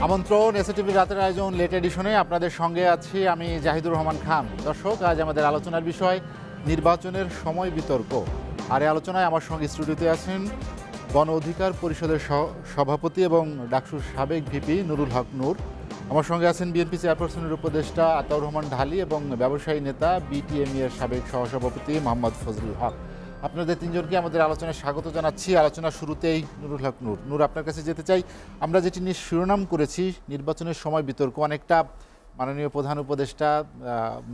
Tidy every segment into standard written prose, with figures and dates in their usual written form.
আমন্ত্রণ এসএটিভির রাতের আয়োজন লেট এডিশনে আপনাদের সঙ্গে আছি আমি জাহিদুর রহমান খান। দর্শক, আজ আমাদের আলোচনার বিষয় নির্বাচনের সময় বিতর্ক। আর এই আলোচনায় আমার সঙ্গে স্টুডিওতে আছেন গণ অধিকার পরিষদের সভাপতি এবং ডাকসুর সাবেক ভিপি নুরুল হক নূর। আমার সঙ্গে আছেন বিএনপি চেয়ারপারসনের উপদেষ্টা আতাউর রহমান ঢালী এবং ব্যবসায়ী নেতা বিটিএমই এর সাবেক সহসভাপতি মোহাম্মদ ফজলুল হক। আপনাদের তিনজনকে আমাদের আলোচনায় স্বাগত জানাচ্ছি। আলোচনার শুরুতেই নুরুল হক নূর, আপনার কাছে যেতে চাই। আমরা যেটি নিয়ে শিরোনাম করেছি নির্বাচনের সময় বিতর্ক, অনেকটা মাননীয় প্রধান উপদেষ্টা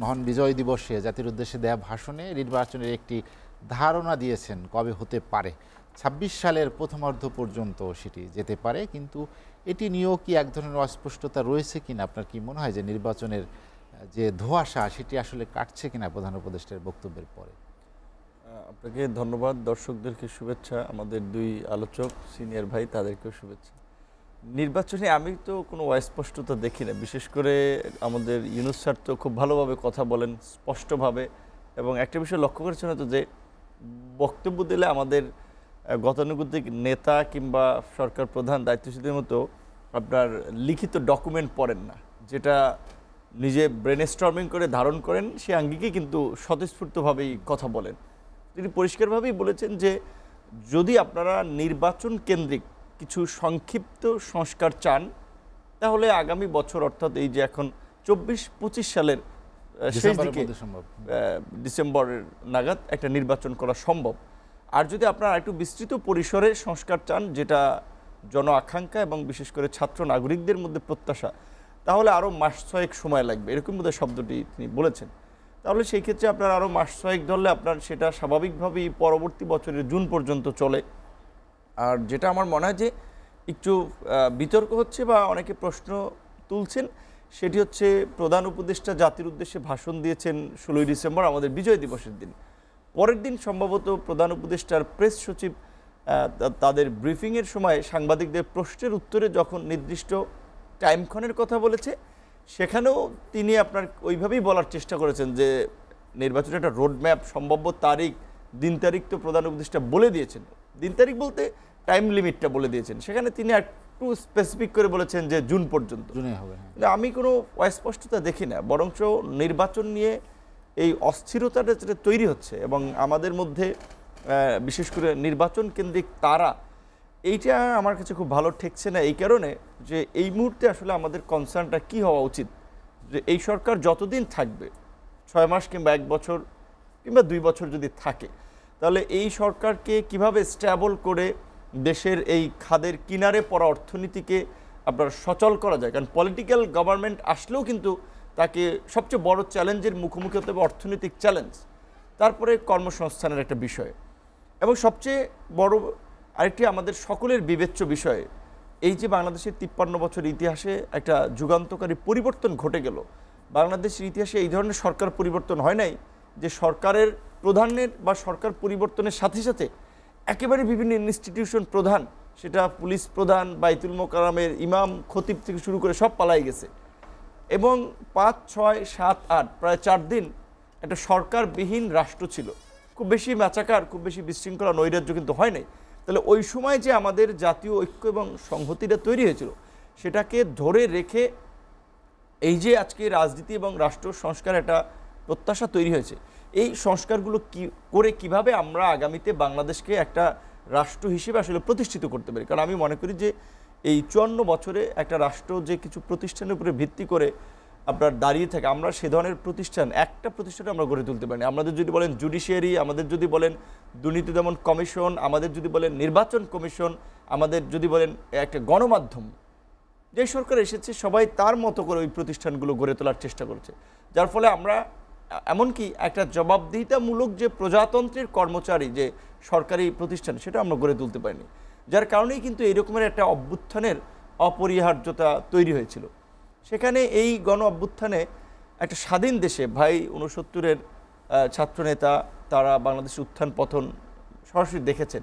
মহান বিজয় দিবসে জাতির উদ্দেশ্যে দেয়া ভাষণে নির্বাচনের একটি ধারণা দিয়েছেন কবে হতে পারে। ২৬ সালের প্রথমার্ধ পর্যন্ত সেটি যেতে পারে, কিন্তু এটি নিয়েও কি এক ধরনের অস্পষ্টতা রয়েছে কিনা? আপনার কি মনে হয় যে নির্বাচনের যে ধোঁয়াশা সেটি আসলে কাটছে কিনা প্রধান উপদেষ্টার বক্তব্যের পরে? আপনাকে ধন্যবাদ, দর্শকদেরকে শুভেচ্ছা, আমাদের দুই আলোচক সিনিয়র ভাই তাদেরকেও শুভেচ্ছা। নির্বাচনে আমি তো কোনো অস্পষ্টতা দেখি না, বিশেষ করে আমাদের ইউনুস স্যার তো খুব ভালোভাবে কথা বলেন স্পষ্টভাবে, এবং একটা বিষয় লক্ষ্য করেছেন হয়তো যে বক্তব্য দিলে আমাদের গতানুগতিক নেতা কিংবা সরকার প্রধান দায়িত্বশীলদের মতো আপনার লিখিত ডকুমেন্ট পড়েন না, যেটা নিজে ব্রেনস্টর্মিং করে ধারণ করেন, সে আঙ্গিকে কিন্তু স্বতঃস্ফূর্তভাবেই কথা বলেন। তিনি পরিষ্কারভাবেই বলেছেন যে যদি আপনারা নির্বাচন কেন্দ্রিক কিছু সংক্ষিপ্ত সংস্কার চান, তাহলে আগামী বছর অর্থাৎ এই যে এখন ২৪-২৫ সালের শেষ দিকে ডিসেম্বরের নাগাদ একটা নির্বাচন করা সম্ভব। আর যদি আপনারা একটু বিস্তৃত পরিসরে সংস্কার চান, যেটা জন আকাঙ্ক্ষা এবং বিশেষ করে ছাত্র নাগরিকদের মধ্যে প্রত্যাশা, তাহলে আরও মাস ছয়েক সময় লাগবে, এরকম বোধহয় শব্দটি তিনি বলেছেন। তাহলে সেই ক্ষেত্রে আপনার আরও মাস ছয়েক ধরলে আপনার সেটা স্বাভাবিকভাবেই পরবর্তী বছরের জুন পর্যন্ত চলে। আর যেটা আমার মনে হয় যে একটু বিতর্ক হচ্ছে বা অনেকে প্রশ্ন তুলছেন, সেটি হচ্ছে প্রধান উপদেষ্টা জাতির উদ্দেশ্যে ভাষণ দিয়েছেন ১৬ই ডিসেম্বর আমাদের বিজয় দিবসের দিন। পরের দিন সম্ভবত প্রধান উপদেষ্টার প্রেস সচিব তাদের ব্রিফিংয়ের সময় সাংবাদিকদের প্রশ্নের উত্তরে যখন নির্দিষ্ট টাইমক্ষণের কথা বলেছে, সেখানেও তিনি আপনার ওইভাবেই বলার চেষ্টা করেছেন যে নির্বাচনের একটা রোডম্যাপ, সম্ভাব্য তারিখ, দিন তারিখ তো প্রধান উপদেষ্টা বলে দিয়েছেন, দিন তারিখ বলতে টাইম লিমিটটা বলে দিয়েছেন, সেখানে তিনি একটু স্পেসিফিক করে বলেছেন যে জুন পর্যন্ত হবে। আমি কোনো অস্পষ্টতা দেখি না, বরঞ্চ নির্বাচন নিয়ে এই অস্থিরতাটা যেটা তৈরি হচ্ছে এবং আমাদের মধ্যে বিশেষ করে নির্বাচন কেন্দ্রিক তারা, এইটা আমার কাছে খুব ভালো ঠেকছে না, এই কারণে যে এই মুহূর্তে আসলে আমাদের কনসার্নটা কি হওয়া উচিত যে এই সরকার যতদিন থাকবে, ৬ মাস কিংবা ১ বছর কিংবা ২ বছর যদি থাকে, তাহলে এই সরকারকে কিভাবে স্ট্যাবল করে দেশের এই খাদের কিনারে পড়া অর্থনীতিকে আপনার সচল করা যায়। কারণ পলিটিক্যাল গভর্নমেন্ট আসলেও কিন্তু তাকে সবচেয়ে বড় চ্যালেঞ্জের মুখোমুখি হতে হবে, অর্থনৈতিক চ্যালেঞ্জ, তারপরে কর্মসংস্থানের একটা বিষয়, এবং সবচেয়ে বড় আরেকটি আমাদের সকলের বিবেচ্য বিষয়, এই যে বাংলাদেশের ৫৩ বছর ইতিহাসে একটা যুগান্তকারী পরিবর্তন ঘটে গেল। বাংলাদেশের ইতিহাসে এই ধরনের সরকার পরিবর্তন হয় নাই যে সরকারের প্রধানের বা সরকার পরিবর্তনের সাথে সাথে একেবারে বিভিন্ন ইনস্টিটিউশন প্রধান, সেটা পুলিশ প্রধান, বাইতুল মোকাররমের ইমাম, খতিব থেকে শুরু করে সব পালাই গেছে, এবং ৫, ৬, ৭, ৮ প্রায় ৪ দিন একটা সরকারবিহীন রাষ্ট্র ছিল। খুব বেশি ম্যাচাকার, খুব বেশি বিশৃঙ্খলা, নৈরাজ্য কিন্তু হয় নাই। তাহলে ওই সময় যে আমাদের জাতীয় ঐক্য এবং সংহতিটা তৈরি হয়েছিল, সেটাকে ধরে রেখে এই যে আজকে রাজনীতি এবং রাষ্ট্র সংস্কার একটা প্রত্যাশা তৈরি হয়েছে, এই সংস্কারগুলো করে কিভাবে আমরা আগামীতে বাংলাদেশকে একটা রাষ্ট্র হিসেবে আসলে প্রতিষ্ঠিত করতে পারি। কারণ আমি মনে করি যে এই ৫৪ বছরে একটা রাষ্ট্র যে কিছু প্রতিষ্ঠানের উপরে ভিত্তি করে আপনার দাঁড়িয়ে থাকে, আমরা সে ধরনের প্রতিষ্ঠান, একটা প্রতিষ্ঠানে আমরা গড়ে তুলতে পারি। আমাদের যদি বলেন জুডিশিয়ারি, আমাদের যদি বলেন দুর্নীতি দমন কমিশন, আমাদের যদি বলেন নির্বাচন কমিশন, আমাদের যদি বলেন একটা গণমাধ্যম, যে সরকার এসেছে সবাই তার মতো করে ওই প্রতিষ্ঠানগুলো গড়ে তোলার চেষ্টা করেছে, যার ফলে আমরা এমনকি একটা জবাবদিহিতামূলক যে প্রজাতন্ত্রের কর্মচারী যে সরকারি প্রতিষ্ঠান, সেটা আমরা গড়ে তুলতে পারিনি, যার কারণেই কিন্তু এইরকমের একটা অভ্যুত্থানের অপরিহার্যতা তৈরি হয়েছিল। সেখানে এই গণ অভ্যুত্থানে একটা স্বাধীন দেশে ভাই ৬৯-এর ছাত্রনেতা, তারা বাংলাদেশের উত্থান পতন সরাসরি দেখেছেন।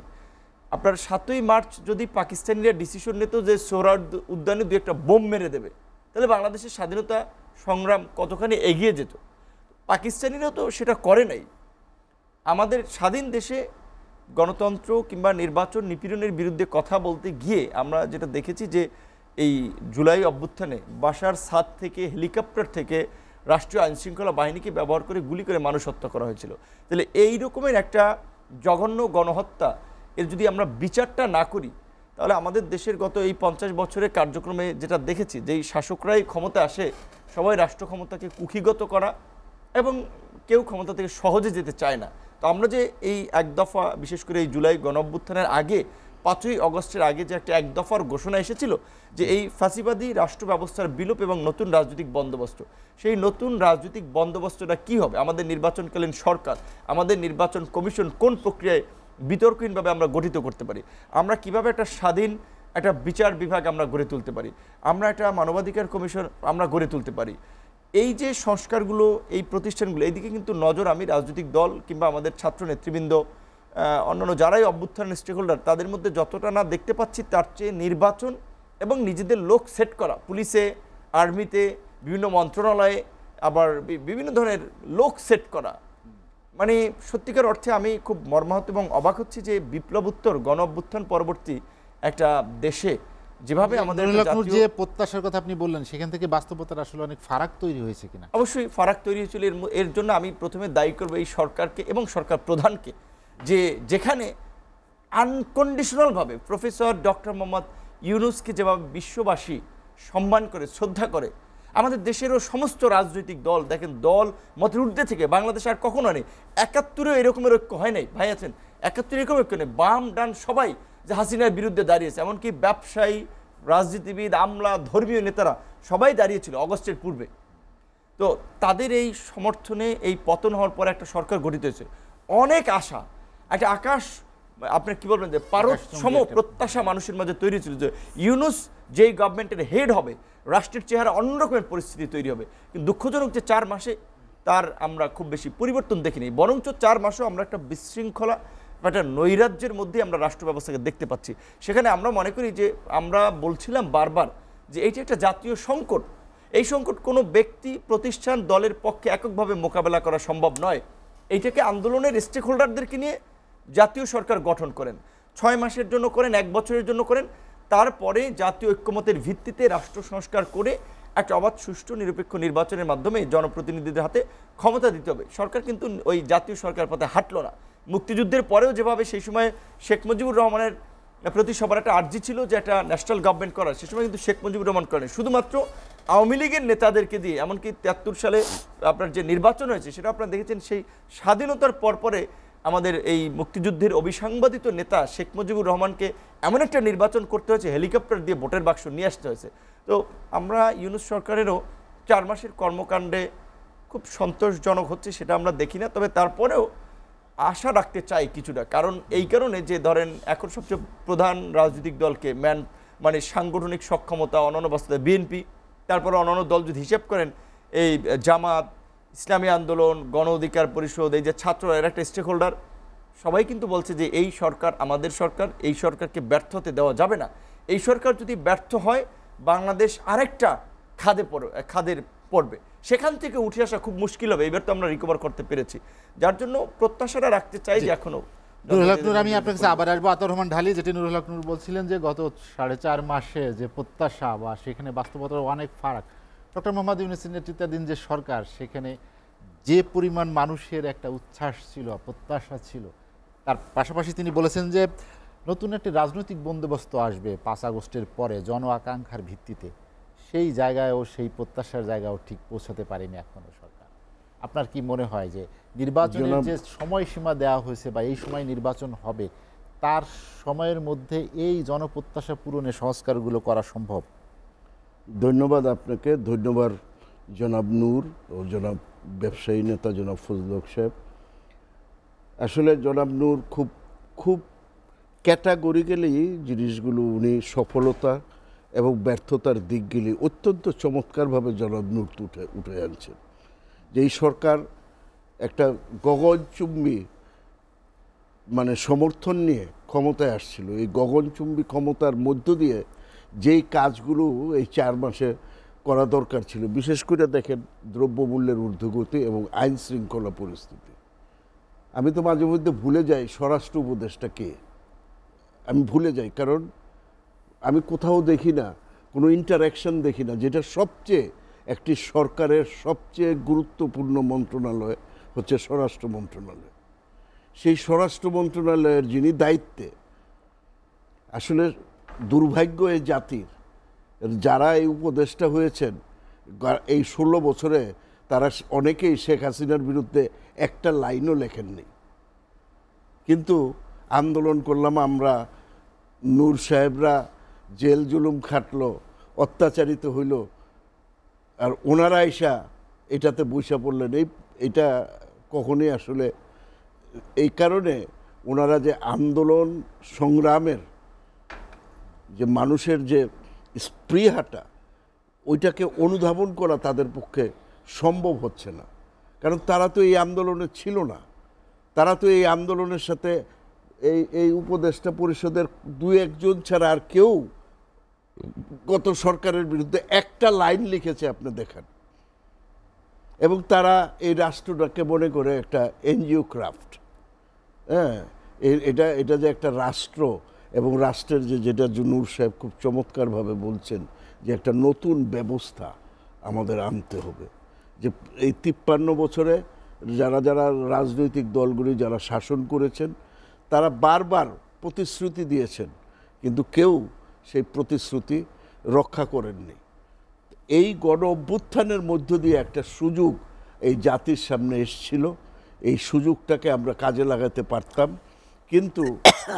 আপনার ৭ই মার্চ যদি পাকিস্তানিরা ডিসিশন নিত যে সোহরাওয়ার্দী উদ্যানে দু একটা বোম মেরে দেবে, তাহলে বাংলাদেশের স্বাধীনতা সংগ্রাম কতখানি এগিয়ে যেত। পাকিস্তানিরাও তো সেটা করে নাই। আমাদের স্বাধীন দেশে গণতন্ত্র কিংবা নির্বাচন নিপীড়নের বিরুদ্ধে কথা বলতে গিয়ে আমরা যেটা দেখেছি যে এই জুলাই অভ্যুত্থানে বাসার ছাদ থেকে হেলিকপ্টার থেকে রাষ্ট্রীয় আইনশৃঙ্খলা বাহিনীকে ব্যবহার করে গুলি করে মানুষ হত্যা করা হয়েছিল। তাহলে এই রকমের একটা জঘন্য গণহত্যা এর যদি আমরা বিচারটা না করি, তাহলে আমাদের দেশের গত এই 50 বছরের কার্যক্রমে যেটা দেখেছি, যেই শাসকরাই ক্ষমতা আসে সবাই রাষ্ট্র ক্ষমতাকে কুক্ষিগত করা এবং কেউ ক্ষমতা থেকে সহজে যেতে চায় না। তো আমরা যে এই এক দফা, বিশেষ করে এই জুলাই গণঅভ্যুত্থানের আগে 5ই আগস্টের আগে যে একটা এক দফার ঘোষণা এসেছিল যে এই ফাঁসিবাদী রাষ্ট্র ব্যবস্থার বিলোপ এবং নতুন রাজনৈতিক বন্দোবস্ত, সেই নতুন রাজনৈতিক বন্দোবস্তটা কি হবে, আমাদের নির্বাচনকালীন সরকার, আমাদের নির্বাচন কমিশন কোন প্রক্রিয়ায় বিতর্কহীনভাবে আমরা গঠিত করতে পারি, আমরা কিভাবে একটা স্বাধীন একটা বিচার বিভাগ আমরা গড়ে তুলতে পারি, আমরা একটা মানবাধিকার কমিশন আমরা গড়ে তুলতে পারি, এই যে সংস্কারগুলো, এই প্রতিষ্ঠানগুলো, এইদিকে কিন্তু নজর আমি রাজনৈতিক দল কিংবা আমাদের ছাত্র নেতৃবৃন্দ, অন্যান্য যারাই অভ্যুত্থানের স্টেক হোল্ডার, তাদের মধ্যে যতটা না দেখতে পাচ্ছি, তার চেয়ে নির্বাচন এবং নিজেদের লোক সেট করা, পুলিশে, আর্মিতে, বিভিন্ন মন্ত্রণালয়ে, আবার বিভিন্ন ধরনের লোক সেট করা, মানে সত্যিকার অর্থে আমি খুব মর্মাহত এবং অবাক হচ্ছি যে বিপ্লবোত্তর গণ অভ্যুত্থান পরবর্তী একটা দেশে যেভাবে আমাদের যে প্রত্যাশার কথা আপনি বললেন, সেখান থেকে বাস্তবতার আসলে অনেক ফারাক তৈরি হয়েছে কিনা? অবশ্যই ফারাক তৈরি হয়েছিল। এর জন্য আমি প্রথমে দায়ী করবো এই সরকারকে এবং সরকার প্রধানকে, যে যেখানে আনকন্ডিশনালভাবে প্রফেসর ডক্টর মোহাম্মদ ইউনূসকে যেভাবে বিশ্ববাসী সম্মান করে, শ্রদ্ধা করে, আমাদের দেশেরও সমস্ত রাজনৈতিক দল, দেখেন দল মতের ঊর্ধ্বে থেকে বাংলাদেশে আর কখনো নেই, 71-এও এরকমের ঐক্য হয় নাই ভাই, আছেন 71 এরকম ঐক্য নেই, বাম ডান সবাই যে হাসিনার বিরুদ্ধে দাঁড়িয়েছে, এমনকি ব্যবসায়ী, রাজনীতিবিদ, আমলা, ধর্মীয় নেতারা সবাই দাঁড়িয়েছিল অগস্টের পূর্বে। তো তাদের এই সমর্থনে এই পতন হওয়ার পর একটা সরকার গঠিত হয়েছে, অনেক আশা, একটা আকাশ, আপনার কি বলবেন যে পারদ সম প্রত্যাশা মানুষের মাঝে তৈরি ছিল যে ইউনূস যেই গভর্নমেন্টের হেড হবে, রাষ্ট্রের চেহারা অন্যরকমের পরিস্থিতি তৈরি হবে। কিন্তু দুঃখজনক যে 4 মাসে তার আমরা খুব বেশি পরিবর্তন দেখিনি, বরঞ্চ 4 মাসেও আমরা একটা বিশৃঙ্খলা, একটা নৈরাজ্যের মধ্যে আমরা রাষ্ট্র ব্যবস্থাকে দেখতে পাচ্ছি। সেখানে আমরা মনে করি যে আমরা বলছিলাম বারবার যে এইটা একটা জাতীয় সংকট, এই সংকট কোনো ব্যক্তি, প্রতিষ্ঠান, দলের পক্ষে এককভাবে মোকাবেলা করা সম্ভব নয়, এইটাকে আন্দোলনের স্টেক হোল্ডারদেরকে নিয়ে জাতীয় সরকার গঠন করেন, 6 মাসের জন্য করেন, 1 বছরের জন্য করেন, তারপরে জাতীয় ঐক্যমতের ভিত্তিতে রাষ্ট্র সংস্কার করে একটা অবাধ, সুষ্ঠু, নিরপেক্ষ নির্বাচনের মাধ্যমে জনপ্রতিনিধিদের হাতে ক্ষমতা দিতে হবে। সরকার কিন্তু ওই জাতীয় সরকার পথে হাঁটলো না। মুক্তিযুদ্ধের পরেও যেভাবে সেই সময় শেখ মুজিবুর রহমানের প্রতি সবার একটা আর্জি ছিল যে একটা ন্যাশনাল গভর্নমেন্ট করার, সে সময় কিন্তু শেখ মুজিবুর রহমান করেন, শুধুমাত্র আওয়ামী লীগের নেতাদেরকে দিয়ে। এমনকি 73 সালে আপনার যে নির্বাচন হয়েছে সেটা আপনারা দেখেছেন, সেই স্বাধীনতার পরে আমাদের এই মুক্তিযুদ্ধের অবিসংবাদিত নেতা শেখ মুজিবুর রহমানকে এমন একটা নির্বাচন করতে হয়েছে, হেলিকপ্টার দিয়ে ভোটের বাক্স নিয়ে আসতে হয়েছে। তো আমরা ইউনূস সরকারেরও 4 মাসের কর্মকাণ্ডে খুব সন্তোষজনক হচ্ছে সেটা আমরা দেখি না, তবে তারপরেও আশা রাখতে চাই কিছুটা। কারণ এই কারণে যে ধরেন এখন সবচেয়ে প্রধান রাজনৈতিক দলকে মানে সাংগঠনিক সক্ষমতা, অন্যান্য অবস্থায় বিএনপি, তারপরে অন্যান্য দল যদি হিসেব করেন এই জামাত, ইসলামী আন্দোলন, গণ অধিকার পরিষদ, এই যে ছাত্ররা, এর একটা স্টেক হোল্ডার, সবাই কিন্তু বলছে যে এই সরকার আমাদের সরকার, এই সরকারকে ব্যর্থ হতে দেওয়া যাবে না। এই সরকার যদি ব্যর্থ হয়, বাংলাদেশ আরেকটা খাদের পড়বে, সেখান থেকে উঠে আসা খুব মুশকিল হবে। এবার তো আমরা রিকভার করতে পেরেছি, যার জন্য প্রত্যাশাটা রাখতে চাই যে এখনো। নুরুল হক নূর, আমি আপনার কাছে আবার আসবো। আতাউর রহমান ঢালী, যেটি নুরুল হক নূর বলছিলেন যে গত 4.5 মাসে যে প্রত্যাশা বা সেখানে বাস্তবতার অনেক ফারাক, ডক্টর মোহাম্মদ ইউনূসের নেতৃত্বাধীন যে সরকার, সেখানে যে পরিমাণ মানুষের একটা উচ্ছ্বাস ছিল, প্রত্যাশা ছিল, তার পাশাপাশি তিনি বলেছেন যে নতুন একটি রাজনৈতিক বন্দোবস্ত আসবে 5 আগস্টের পরে জন আকাঙ্ক্ষার ভিত্তিতে। সেই জায়গায়ও, সেই প্রত্যাশার জায়গাও ঠিক পৌঁছাতে পারেনি এখনো সরকার। আপনার কি মনে হয় যে নির্বাচনের যে সময়সীমা দেওয়া হয়েছে বা এই সময় নির্বাচন হবে, তার সময়ের মধ্যে এই জনপ্রত্যাশা পূরণে সংস্কারগুলো করা সম্ভব? ধন্যবাদ আপনাকে, ধন্যবাদ জনাব নূর ও জনাব ব্যবসায়ী নেতা জনাব ফজলুল হক সাহেব। আসলে জনাব নূর খুব ক্যাটাগরিক্যালি জিনিসগুলো, উনি সফলতা এবং ব্যর্থতার দিকগুলি অত্যন্ত চমৎকারভাবে জনাব নূর উঠে আনছেন। যে এই সরকার একটা গগনচুম্বী মানে সমর্থন নিয়ে ক্ষমতায় আসছিল, এই গগনচুম্বী ক্ষমতার মধ্য দিয়ে যেই কাজগুলো এই 4 মাসে করা দরকার ছিল, বিশেষ করে দেখেন দ্রব্যমূল্যের ঊর্ধ্বগতি এবং আইন শৃঙ্খলা পরিস্থিতি। আমি তো মাঝে মধ্যে ভুলে যাই স্বরাষ্ট্র উপদেষ্টা কে, আমি ভুলে যাই, কারণ আমি কোথাও দেখি না কোনো ইন্টারাকশন দেখি না। যেটা সবচেয়ে একটি সরকারের সবচেয়ে গুরুত্বপূর্ণ মন্ত্রণালয় হচ্ছে স্বরাষ্ট্র মন্ত্রণালয়। সেই স্বরাষ্ট্র মন্ত্রণালয়ের যিনি দায়িত্বে, আসলে দুর্ভাগ্য এই জাতির, যারা এই উপদেষ্টা হয়েছেন এই 16 বছরে তারা অনেকেই শেখ হাসিনার বিরুদ্ধে একটা লাইনও লেখেননি। কিন্তু আন্দোলন করলাম আমরা, নূর সাহেবরা জেল জুলুম খাটলো, অত্যাচারিত হইল, আর ওনারা এসা এটাতে বৈশা পড়লেন। এটা কখনোই আসলে, এই কারণে ওনারা যে আন্দোলন সংগ্রামের যে মানুষের যে স্পৃহাটা, ওইটাকে অনুধাবন করা তাদের পক্ষে সম্ভব হচ্ছে না। কারণ তারা তো এই আন্দোলনে ছিল না, তারা তো এই আন্দোলনের সাথে এই উপদেষ্টা পরিষদের 2-1 জন ছাড়া আর কেউ গত সরকারের বিরুদ্ধে একটা লাইন লিখেছে আপনি দেখেন। এবং তারা এই রাষ্ট্রটাকে মনে করে একটা এনজিও ক্রাফট। হ্যাঁ, এটা যে একটা রাষ্ট্র, এবং রাষ্ট্রের যেটা নূর সাহেব খুব চমৎকারভাবে বলছেন যে একটা নতুন ব্যবস্থা আমাদের আনতে হবে। যে এই 53 বছরে যারা যারা রাজনৈতিক দলগুলি যারা শাসন করেছেন তারা বারবার প্রতিশ্রুতি দিয়েছেন, কিন্তু কেউ সেই প্রতিশ্রুতি রক্ষা করেননি। এই গণ অভ্যুত্থানের মধ্য দিয়ে একটা সুযোগ এই জাতির সামনে এসেছিল, এই সুযোগটাকে আমরা কাজে লাগাতে পারতাম। কিন্তু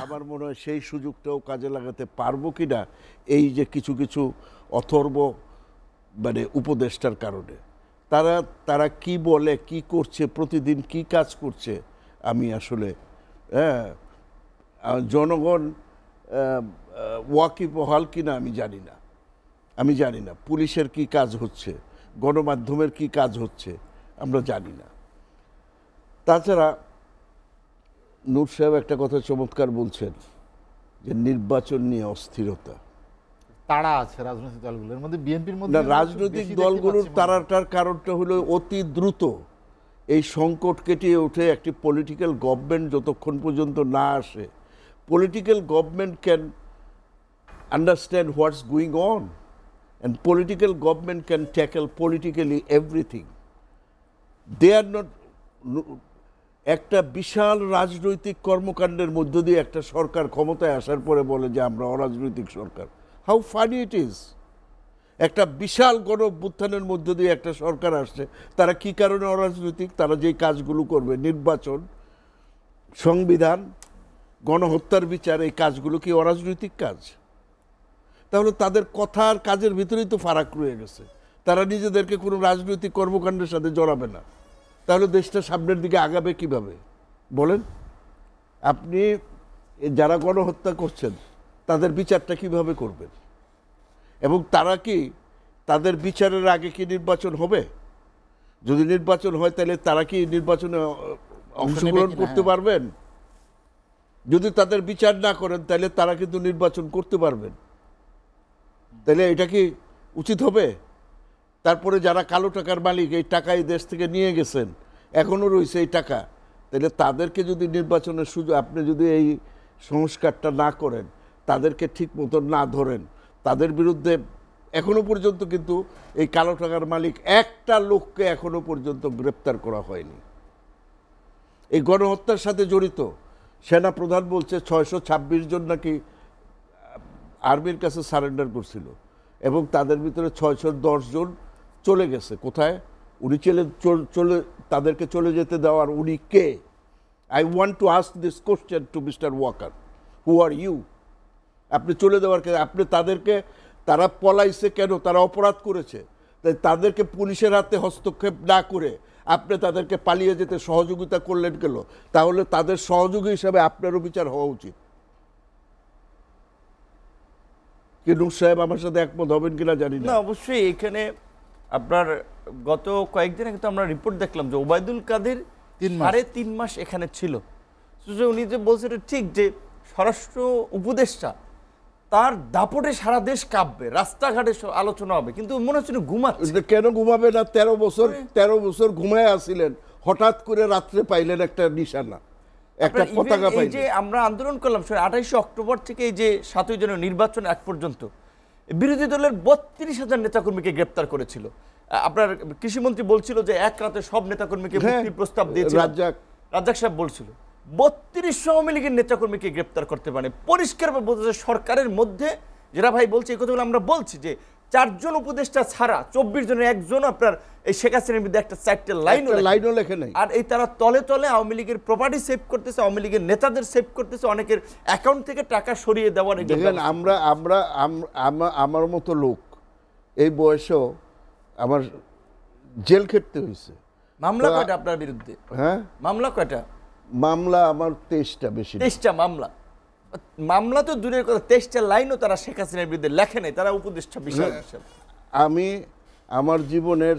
আমার মনে হয় সেই সুযোগটাও কাজে লাগাতে পারবো কিনা এই যে কিছু কিছু অথর্ব মানে উপদেষ্টার কারণে। তারা কি বলে, কি করছে, প্রতিদিন কি কাজ করছে, আমি আসলে জনগণ ওয়াকিবহাল কিনা আমি জানি না। পুলিশের কি কাজ হচ্ছে, গণমাধ্যমের কি কাজ হচ্ছে, আমরা জানি না। তাছাড়া নূর সাহেব একটা কথা চমৎকার বলছেন যে নির্বাচন নিয়ে অস্থিরতা, তাড়া আছে রাজনৈতিক দলগুলোর মধ্যে, বিএনপির মধ্যে। না, রাজনৈতিক দলগুলোর তাড়াটার কারণটা হলো অতি দ্রুত এই সংকট কেটে উঠে একটি পলিটিক্যাল গভর্নমেন্ট যতক্ষণ পর্যন্ত না আসে, political government can understand what's going on, and political government can tackle politically everything. They are not. একটা বিশাল রাজনৈতিক কর্মকাণ্ডের মধ্য দিয়ে একটা সরকার ক্ষমতায় আসার পরে বলে যে আমরা অরাজনৈতিক সরকার। How funny it is. একটা বিশাল গণ অভ্যুত্থানের মধ্য দিয়ে একটা সরকার আসছে, তারা কি কারণে অরাজনৈতিক? তারা যেই কাজগুলো করবে, নির্বাচন, সংবিধান, গণহত্যার বিচার, এই কাজগুলো কি অরাজনৈতিক কাজ? তাহলে তাদের কথা আর কাজের ভিতরেই তো ফারাক রয়ে গেছে। তারা নিজেদেরকে কোনো রাজনৈতিক কর্মকাণ্ডের সাথে জড়াবে না, তাহলে দেশটা সামনের দিকে আগাবে কিভাবে বলেন? আপনি যারা গণহত্যা করছেন তাদের বিচারটা কিভাবে করবেন? এবং তারা কি, তাদের বিচারের আগে কি নির্বাচন হবে? যদি নির্বাচন হয় তাহলে তারা কি নির্বাচনে অংশগ্রহণ করতে পারবেন? যদি তাদের বিচার না করেন তাহলে তারা কিন্তু নির্বাচন করতে পারবেন। তাহলে এটা কি উচিত হবে? তারপরে যারা কালো টাকার মালিক, এই টাকা এই দেশ থেকে নিয়ে গেছেন, এখনও রয়েছে এই টাকা, তাহলে তাদেরকে যদি নির্বাচনের সুযোগ, আপনি যদি এই সংস্কারটা না করেন, তাদেরকে ঠিক মতন না ধরেন, তাদের বিরুদ্ধে এখনো পর্যন্ত কিন্তু এই কালো টাকার মালিক একটা লোককে এখনো পর্যন্ত গ্রেপ্তার করা হয়নি। এই গণহত্যার সাথে জড়িত সেনা প্রধান বলছে 626 জন নাকি আর্মির কাছে সারেন্ডার করছিল, এবং তাদের ভিতরে 610 জন চলে গেছে। কোথায়? উনি চলে তাদেরকে চলে যেতে দেওয়ার উনি কে? I want to ask this question to mister Walker, who are you? আপনি চলে দেওয়ার কে? আপনি তাদেরকে, তারা পলাইছে কেন? তারা অপরাধ করেছে, তাই তাদেরকে পুলিশের হাতে হস্তক্ষেপ না করে আপনি তাদেরকে পালিয়ে যেতে সহযোগিতা করলেন কেন? তাহলে তাদের সহযোগী হিসাবে আপনারও বিচার হওয়া উচিত। কি নূর সাহেব আমার সাথে একমত হবেন কিনা জানি না। অবশ্যই এখানে আপনার গত কয়েকদিনে কিন্তু আমরা রিপোর্ট দেখলাম যে ওবায়দুল কাদের 3.5 মাস এখানে ছিল। উনি যে বলছে এটা ঠিক যে স্বরাষ্ট্র উপদেষ্টা, তার দাপটে সারা দেশ কাঁপবে, রাস্তাঘাটে আলোচনা হবে, কিন্তু মনে হচ্ছে ঘুমাচ্ছে। কেন ঘুমাবে না? 13 বছর ঘুমায় আসছিলেন, হঠাৎ করে রাত্রে পাইলেন একটা নিশানা, একটা পতাকা পাইলেন। এই যে আমরা আন্দোলন করলাম 28 অক্টোবর থেকে এই যে 7ই জানুয়ারি নির্বাচন এক পর্যন্ত, বিরোধী দলের ৩২,০০০ নেতাকর্মীকে গ্রেপ্তার করেছিল। আপনার কৃষিমন্ত্রী বলছিল যে এক রাতে সব নেতাকর্মীকে মুক্তির প্রস্তাব দিয়েছিল, রাজ্জাক সাহেব বলছিল ৩২ আওয়ামী লীগের নেতাকর্মীকে গ্রেপ্তার করতে পারে। পরিষ্কারভাবে বলতেছে সরকারের মধ্যে, যেটা ভাই বলছে এই কথাগুলো আমরা বলছি যে ৪ জন উপদেষ্টা ছাড়া ২৪ জনের একজন আপনার এই শেখ হাসিনার বিরুদ্ধে একটা ৪টে লাইনও লেখে নাই। আর এই তারা তলে তলে আওয়ামী লীগের প্রপার্টি সেভ করতেছে, আওয়ামী লীগের নেতাদের সেভ করতেছে, অনেকের অ্যাকাউন্ট থেকে টাকা সরিয়ে দেওয়ার। দেখেন আমার মতো লোক এই বয়সেও আমার জেল খেটতে হয়েছে। মামলা কয়টা আপনার বিরুদ্ধে? হ্যাঁ, মামলা কয়টা? মামলা আমার 23টা, বেশি 23টা মামলা তো দূরের কথা, 23টা লাইনও তারা শেখ হাসিনার বিরুদ্ধে লেখে নাই, তারা উপদেষ্টা বিষয়। আমি আমার জীবনের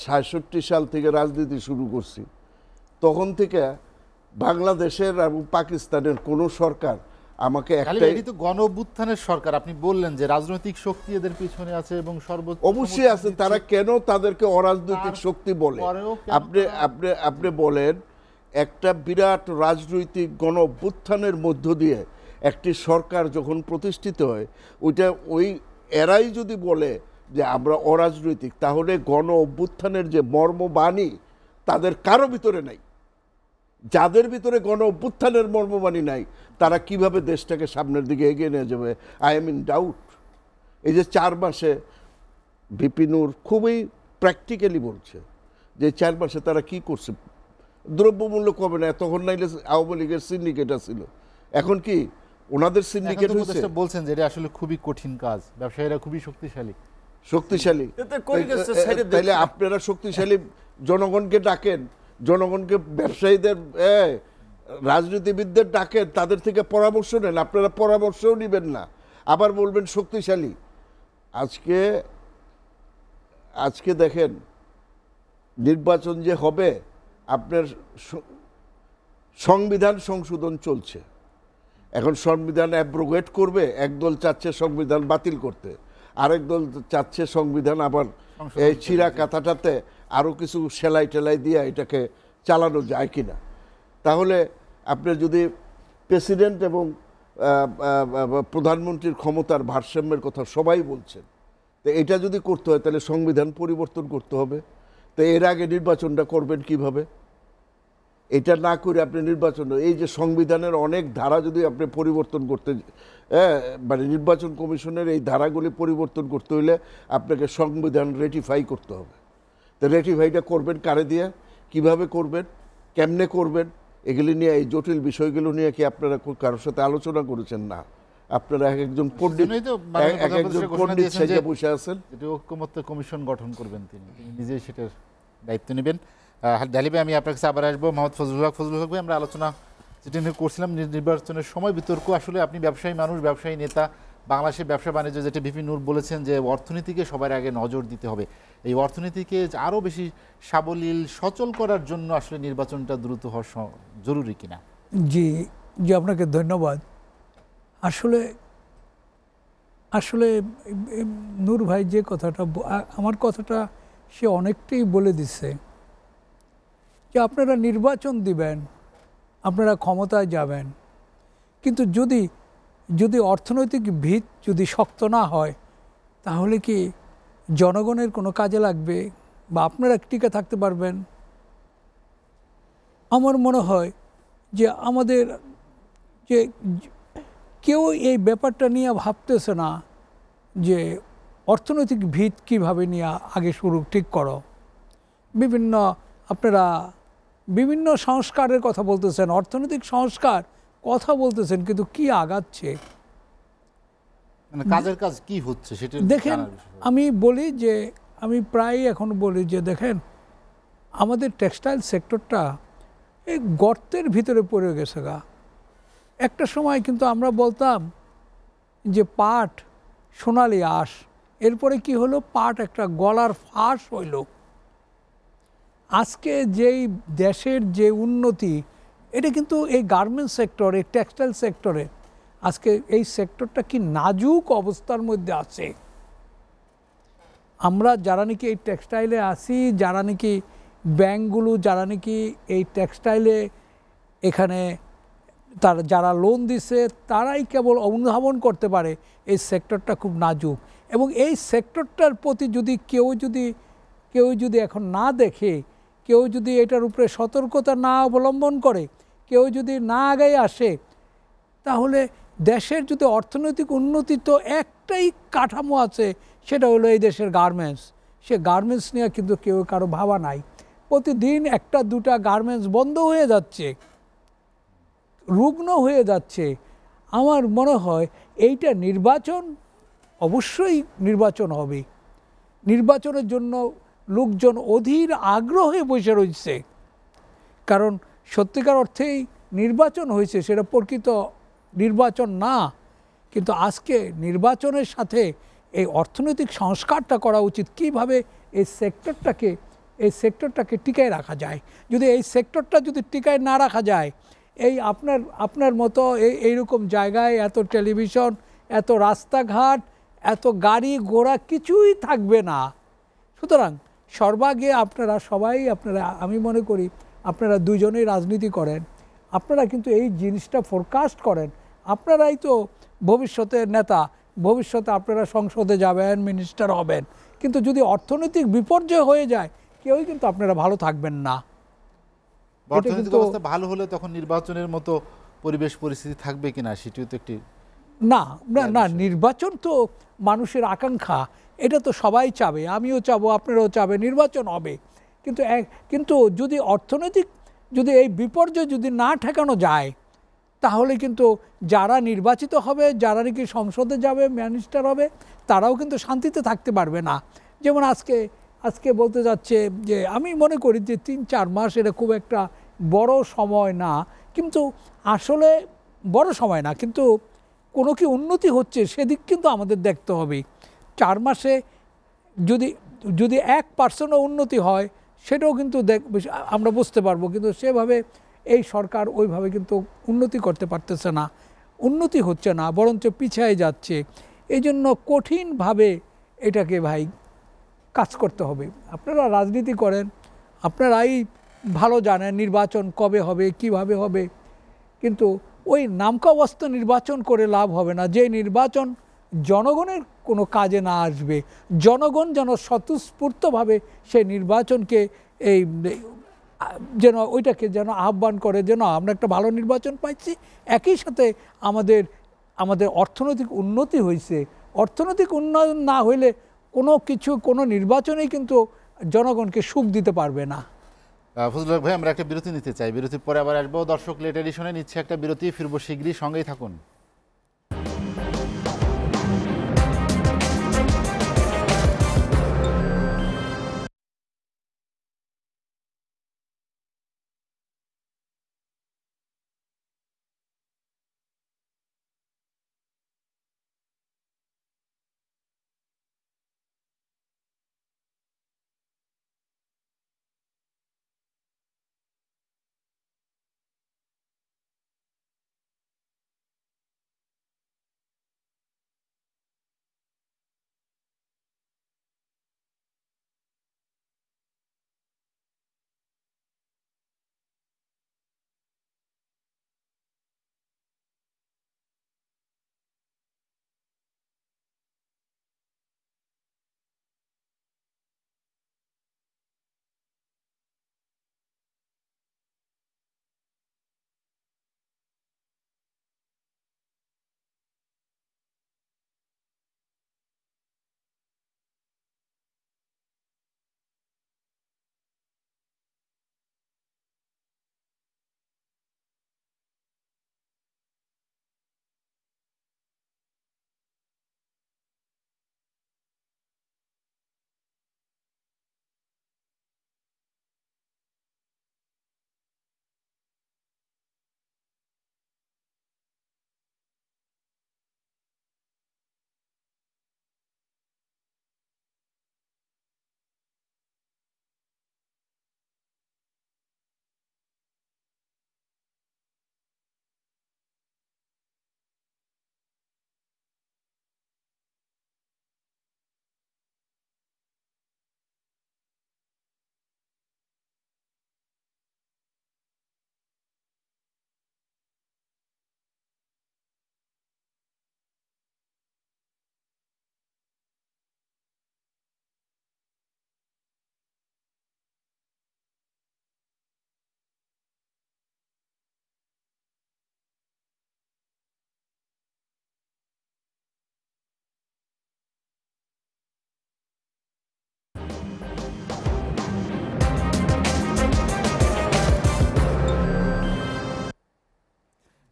৬৬ সাল থেকে রাজনীতি শুরু করছি, তখন থেকে বাংলাদেশের এবং পাকিস্তানের কোনো সরকার আমাকে এটি তো গণ অভ্যুত্থানের সরকার, আপনি বললেন যে রাজনৈতিক শক্তি এদের পিছনে আছে এবং অবশ্যই আছে। তারা কেন তাদেরকে অরাজনৈতিক শক্তি বলে? আপনি বলেন, একটা বিরাট রাজনৈতিক গণ অভ্যুত্থানের মধ্য দিয়ে একটি সরকার যখন প্রতিষ্ঠিত হয়, ওই এরাই যদি বলে যে আমরা অরাজনৈতিক, তাহলে গণ অভ্যুত্থানের যে মর্মবাণী তাদের কারো ভিতরে নাই। যাদের ভিতরে গণ অভ্যুত্থানের মর্মবাণী নাই, তারা কিভাবে দেশটাকে সামনের দিকে এগিয়ে নিয়ে যাবে? I am in doubt. এই যে 4 মাসে বিপিনুর খুবই প্র্যাকটিক্যালি বলছে যে 4 মাসে তারা কি করছে। দ্রব্যমূল্য কমে না, তখন নাইলে আওয়ামী লীগের সিন্ডিকেট ছিল, এখন কি ওনাদের সিন্ডিকেট হয়েছে? বলছেন যে এটা আসলে খুবই কঠিন কাজ, ব্যবসায়ীরা খুবই শক্তিশালী। তাইলে আপনারা শক্তিশালী জনগণকে ডাকেন, জনগণকে ব্যবসায়ীদের রাজনীতিবিদদের ডাকেন, তাদের থেকে পরামর্শ নেন। আপনারা পরামর্শও নেবেন না, আবার বলবেন শক্তিশালী। আজকে দেখেন নির্বাচন যে হবে, আপনার সংবিধান সংশোধন চলছে, এখন সংবিধান অ্যাব্রোগেট করবে। একদল চাচ্ছে সংবিধান বাতিল করতে, আরেক দল চাচ্ছে সংবিধান আবার এই চিরা কাথাটাতে আরও কিছু সেলাই টেলাই দিয়ে এটাকে চালানো যায় কিনা। তাহলে আপনি যদি প্রেসিডেন্ট এবং প্রধানমন্ত্রীর ক্ষমতার ভারসাম্যের কথা সবাই বলছেন, তো এটা যদি করতে হয় তাহলে সংবিধান পরিবর্তন করতে হবে। তো এর আগে নির্বাচনটা করবেন কিভাবে? এটা না করে আপনি নির্বাচন, এই যে সংবিধানের অনেক ধারা যদি আপনি পরিবর্তন করতে, মানে নির্বাচন কমিশনের এই ধারাগুলি পরিবর্তন করতে হইলে আপনাকে সংবিধান রেটিফাই করতে হবে। তো রেটিফাইটা করবেন কারে দিয়ে, কিভাবে করবেন, কেমনে করবেন, এগুলি নিয়ে, এই জটিল বিষয়গুলো নিয়ে কি আপনারা কারোর সাথে আলোচনা করেছেন? না, আপনারা একজন পণ্ডিত সেজে বসে আছেন। ঐক্যমত্য কমিশন গঠন করবেন, তিনি নিজেই সেটার দায়িত্ব নেবেন। ডালি ভাই, আমি আপনার কাছে আবার আসবো। মোহাম্মদ ফজলুল হক ভাই, আমরা আলোচনা যেটা নিয়ে করছিলাম নির্বাচনের সময় বিতর্ক, আসলে আপনি ব্যবসায়ী মানুষ, ব্যবসায়ী নেতা, বাংলাদেশের ব্যবসা বাণিজ্য, যেটা বিপিন নূর বলেছেন যে অর্থনীতিকে সবার আগে নজর দিতে হবে, এই অর্থনীতিকে আরও বেশি সাবলীল সচল করার জন্য আসলে নির্বাচনটা দ্রুত হওয়া জরুরি কিনা? জি, আপনাকে ধন্যবাদ। আসলে নূর ভাই যে কথাটা, আমার কথাটা সে অনেকটাই বলে দিচ্ছে যে আপনারা নির্বাচন দিবেন, আপনারা ক্ষমতায় যাবেন, কিন্তু যদি অর্থনৈতিক ভিত যদি শক্ত না হয়, তাহলে কি জনগণের কোনো কাজে লাগবে বা আপনারা টিকে থাকতে পারবেন? আমার মনে হয় যে আমাদের যে কেউ এই ব্যাপারটা নিয়ে ভাবতেছে না যে অর্থনৈতিক ভিত কীভাবে নিয়ে আগে শুরু ঠিক করো। আপনারা বিভিন্ন সংস্কারের কথা বলতেছেন, অর্থনৈতিক সংস্কার কথা বলতেছেন, কিন্তু কি আগাচ্ছে, কাজের কাজ কি হচ্ছে সেটা দেখেন। আমি প্রায় এখন বলি যে দেখেন, আমাদের টেক্সটাইল সেক্টরটা এই গর্তের ভিতরে পড়ে গেছে গা। একটা সময় কিন্তু আমরা বলতাম যে পাট সোনালি আঁশ, এরপরে কি হলো, পাট একটা গলার ফাঁস হইল। আজকে যেই দেশের যে উন্নতি, এটা কিন্তু এই গার্মেন্টস সেক্টর, এই টেক্সটাইল সেক্টরে, আজকে এই সেক্টরটা কি নাজুক অবস্থার মধ্যে আছে। আমরা যারা নাকি এই টেক্সটাইলে আছি, যারা নাকি ব্যাংকগুলো, যারা নাকি এই টেক্সটাইলে এখানে যারা লোন দিছে, তারাই কেবল অনুধাবন করতে পারে এই সেক্টরটা খুব নাজুক। এবং এই সেক্টরটার প্রতি যদি কেউ যদি এখন না দেখে, কেউ যদি এটার উপরে সতর্কতা না অবলম্বন করে, কেউ যদি না আগায় আসে, তাহলে দেশের যদি অর্থনৈতিক উন্নতি তো একটাই কাঠামো আছে, সেটা হলো এই দেশের গার্মেন্টস। সে গার্মেন্টস নিয়ে কিন্তু কেউ কারো ভাবা নাই। প্রতিদিন একটা দুটা গার্মেন্টস বন্ধ হয়ে যাচ্ছে, রুগ্ন হয়ে যাচ্ছে। আমার মনে হয় এইটা নির্বাচন, অবশ্যই নির্বাচন হবে। নির্বাচনের জন্য লোকজন অধীর আগ্রহে বসে রয়েছে, কারণ সত্যিকার অর্থেই নির্বাচন হয়েছে, সেটা প্রকৃত নির্বাচন না। কিন্তু আজকে নির্বাচনের সাথে এই অর্থনৈতিক সংস্কারটা করা উচিত, কিভাবে এই সেক্টরটাকে টিকায় রাখা যায়। যদি এই সেক্টরটা যদি টিকায় না রাখা যায়, এই আপনার মতো এইরকম জায়গায় এত টেলিভিশন, এত রাস্তাঘাট, এত গাড়ি ঘোড়া কিছুই থাকবে না। সুতরাং সর্বাগে আপনারা আমি মনে করি আপনারা দুজনেই রাজনীতি করেন, আপনারা কিন্তু এই জিনিসটা ফোরকাস্ট করেন। আপনারাই তো ভবিষ্যতের নেতা, ভবিষ্যতে আপনারা সংসদে যাবেন, মিনিস্টার হবেন। কিন্তু যদি অর্থনৈতিক বিপর্যয় হয়ে যায়, কেউই কিন্তু আপনারা ভালো থাকবেন না। অর্থনৈতিক অবস্থা ভালো হলে তখন নির্বাচনের মতো পরিবেশ পরিস্থিতি থাকবে কিনা সেটিও তো একটি না না না নির্বাচন তো মানুষের আকাঙ্ক্ষা, এটা তো সবাই চাবে, আমিও চাবো, আপনারাও চাবে, নির্বাচন হবে। কিন্তু যদি যদি এই বিপর্যয় যদি না ঠেকানো যায়, তাহলে কিন্তু যারা নির্বাচিত হবে, যারা নাকি সংসদে যাবে, মিনিস্টার হবে, তারাও কিন্তু শান্তিতে থাকতে পারবে না। যেমন আজকে বলতে যাচ্ছে যে আমি মনে করি যে 3-4 মাস এটা খুব একটা বড় সময় না, কিন্তু আসলে বড় সময় না, কিন্তু কোনো কি উন্নতি হচ্ছে সেদিক কিন্তু আমাদের দেখতে হবে। 4 মাসে যদি 1% উন্নতি হয়, সেটাও কিন্তু আমরা বুঝতে পারবো। কিন্তু সেভাবে এই সরকার ওইভাবে কিন্তু উন্নতি করতে পারতেছে না, উন্নতি হচ্ছে না, বরঞ্চ পিছিয়ে যাচ্ছে। এই জন্য কঠিনভাবে এটাকে ভাই কাজ করতে হবে। আপনারা রাজনীতি করেন, আপনারাই ভালো জানেন নির্বাচন কবে হবে, কিভাবে হবে। কিন্তু ওই নামকাওয়াস্তে নির্বাচন করে লাভ হবে না, যে নির্বাচন জনগণের কোনো কাজে না আসবে। জনগণ যেন স্বতঃস্ফূর্তভাবে সেই নির্বাচনকে ওইটাকে যেন আহ্বান করে, যেন আমরা একটা ভালো নির্বাচন পাইছি, একই সাথে আমাদের অর্থনৈতিক উন্নতি হয়েছে। অর্থনৈতিক উন্নয়ন না হইলে কোনো নির্বাচনেই কিন্তু জনগণকে সুখ দিতে পারবে না। ফজলুল হক ভাই, আমরা একটা বিরতি নিতে চাই, বিরতির পরে আবার আসবো। দর্শক, লেট এডিশনে নিচ্ছে একটা বিরতি, ফিরবো শীঘ্রই, সঙ্গেই থাকুন।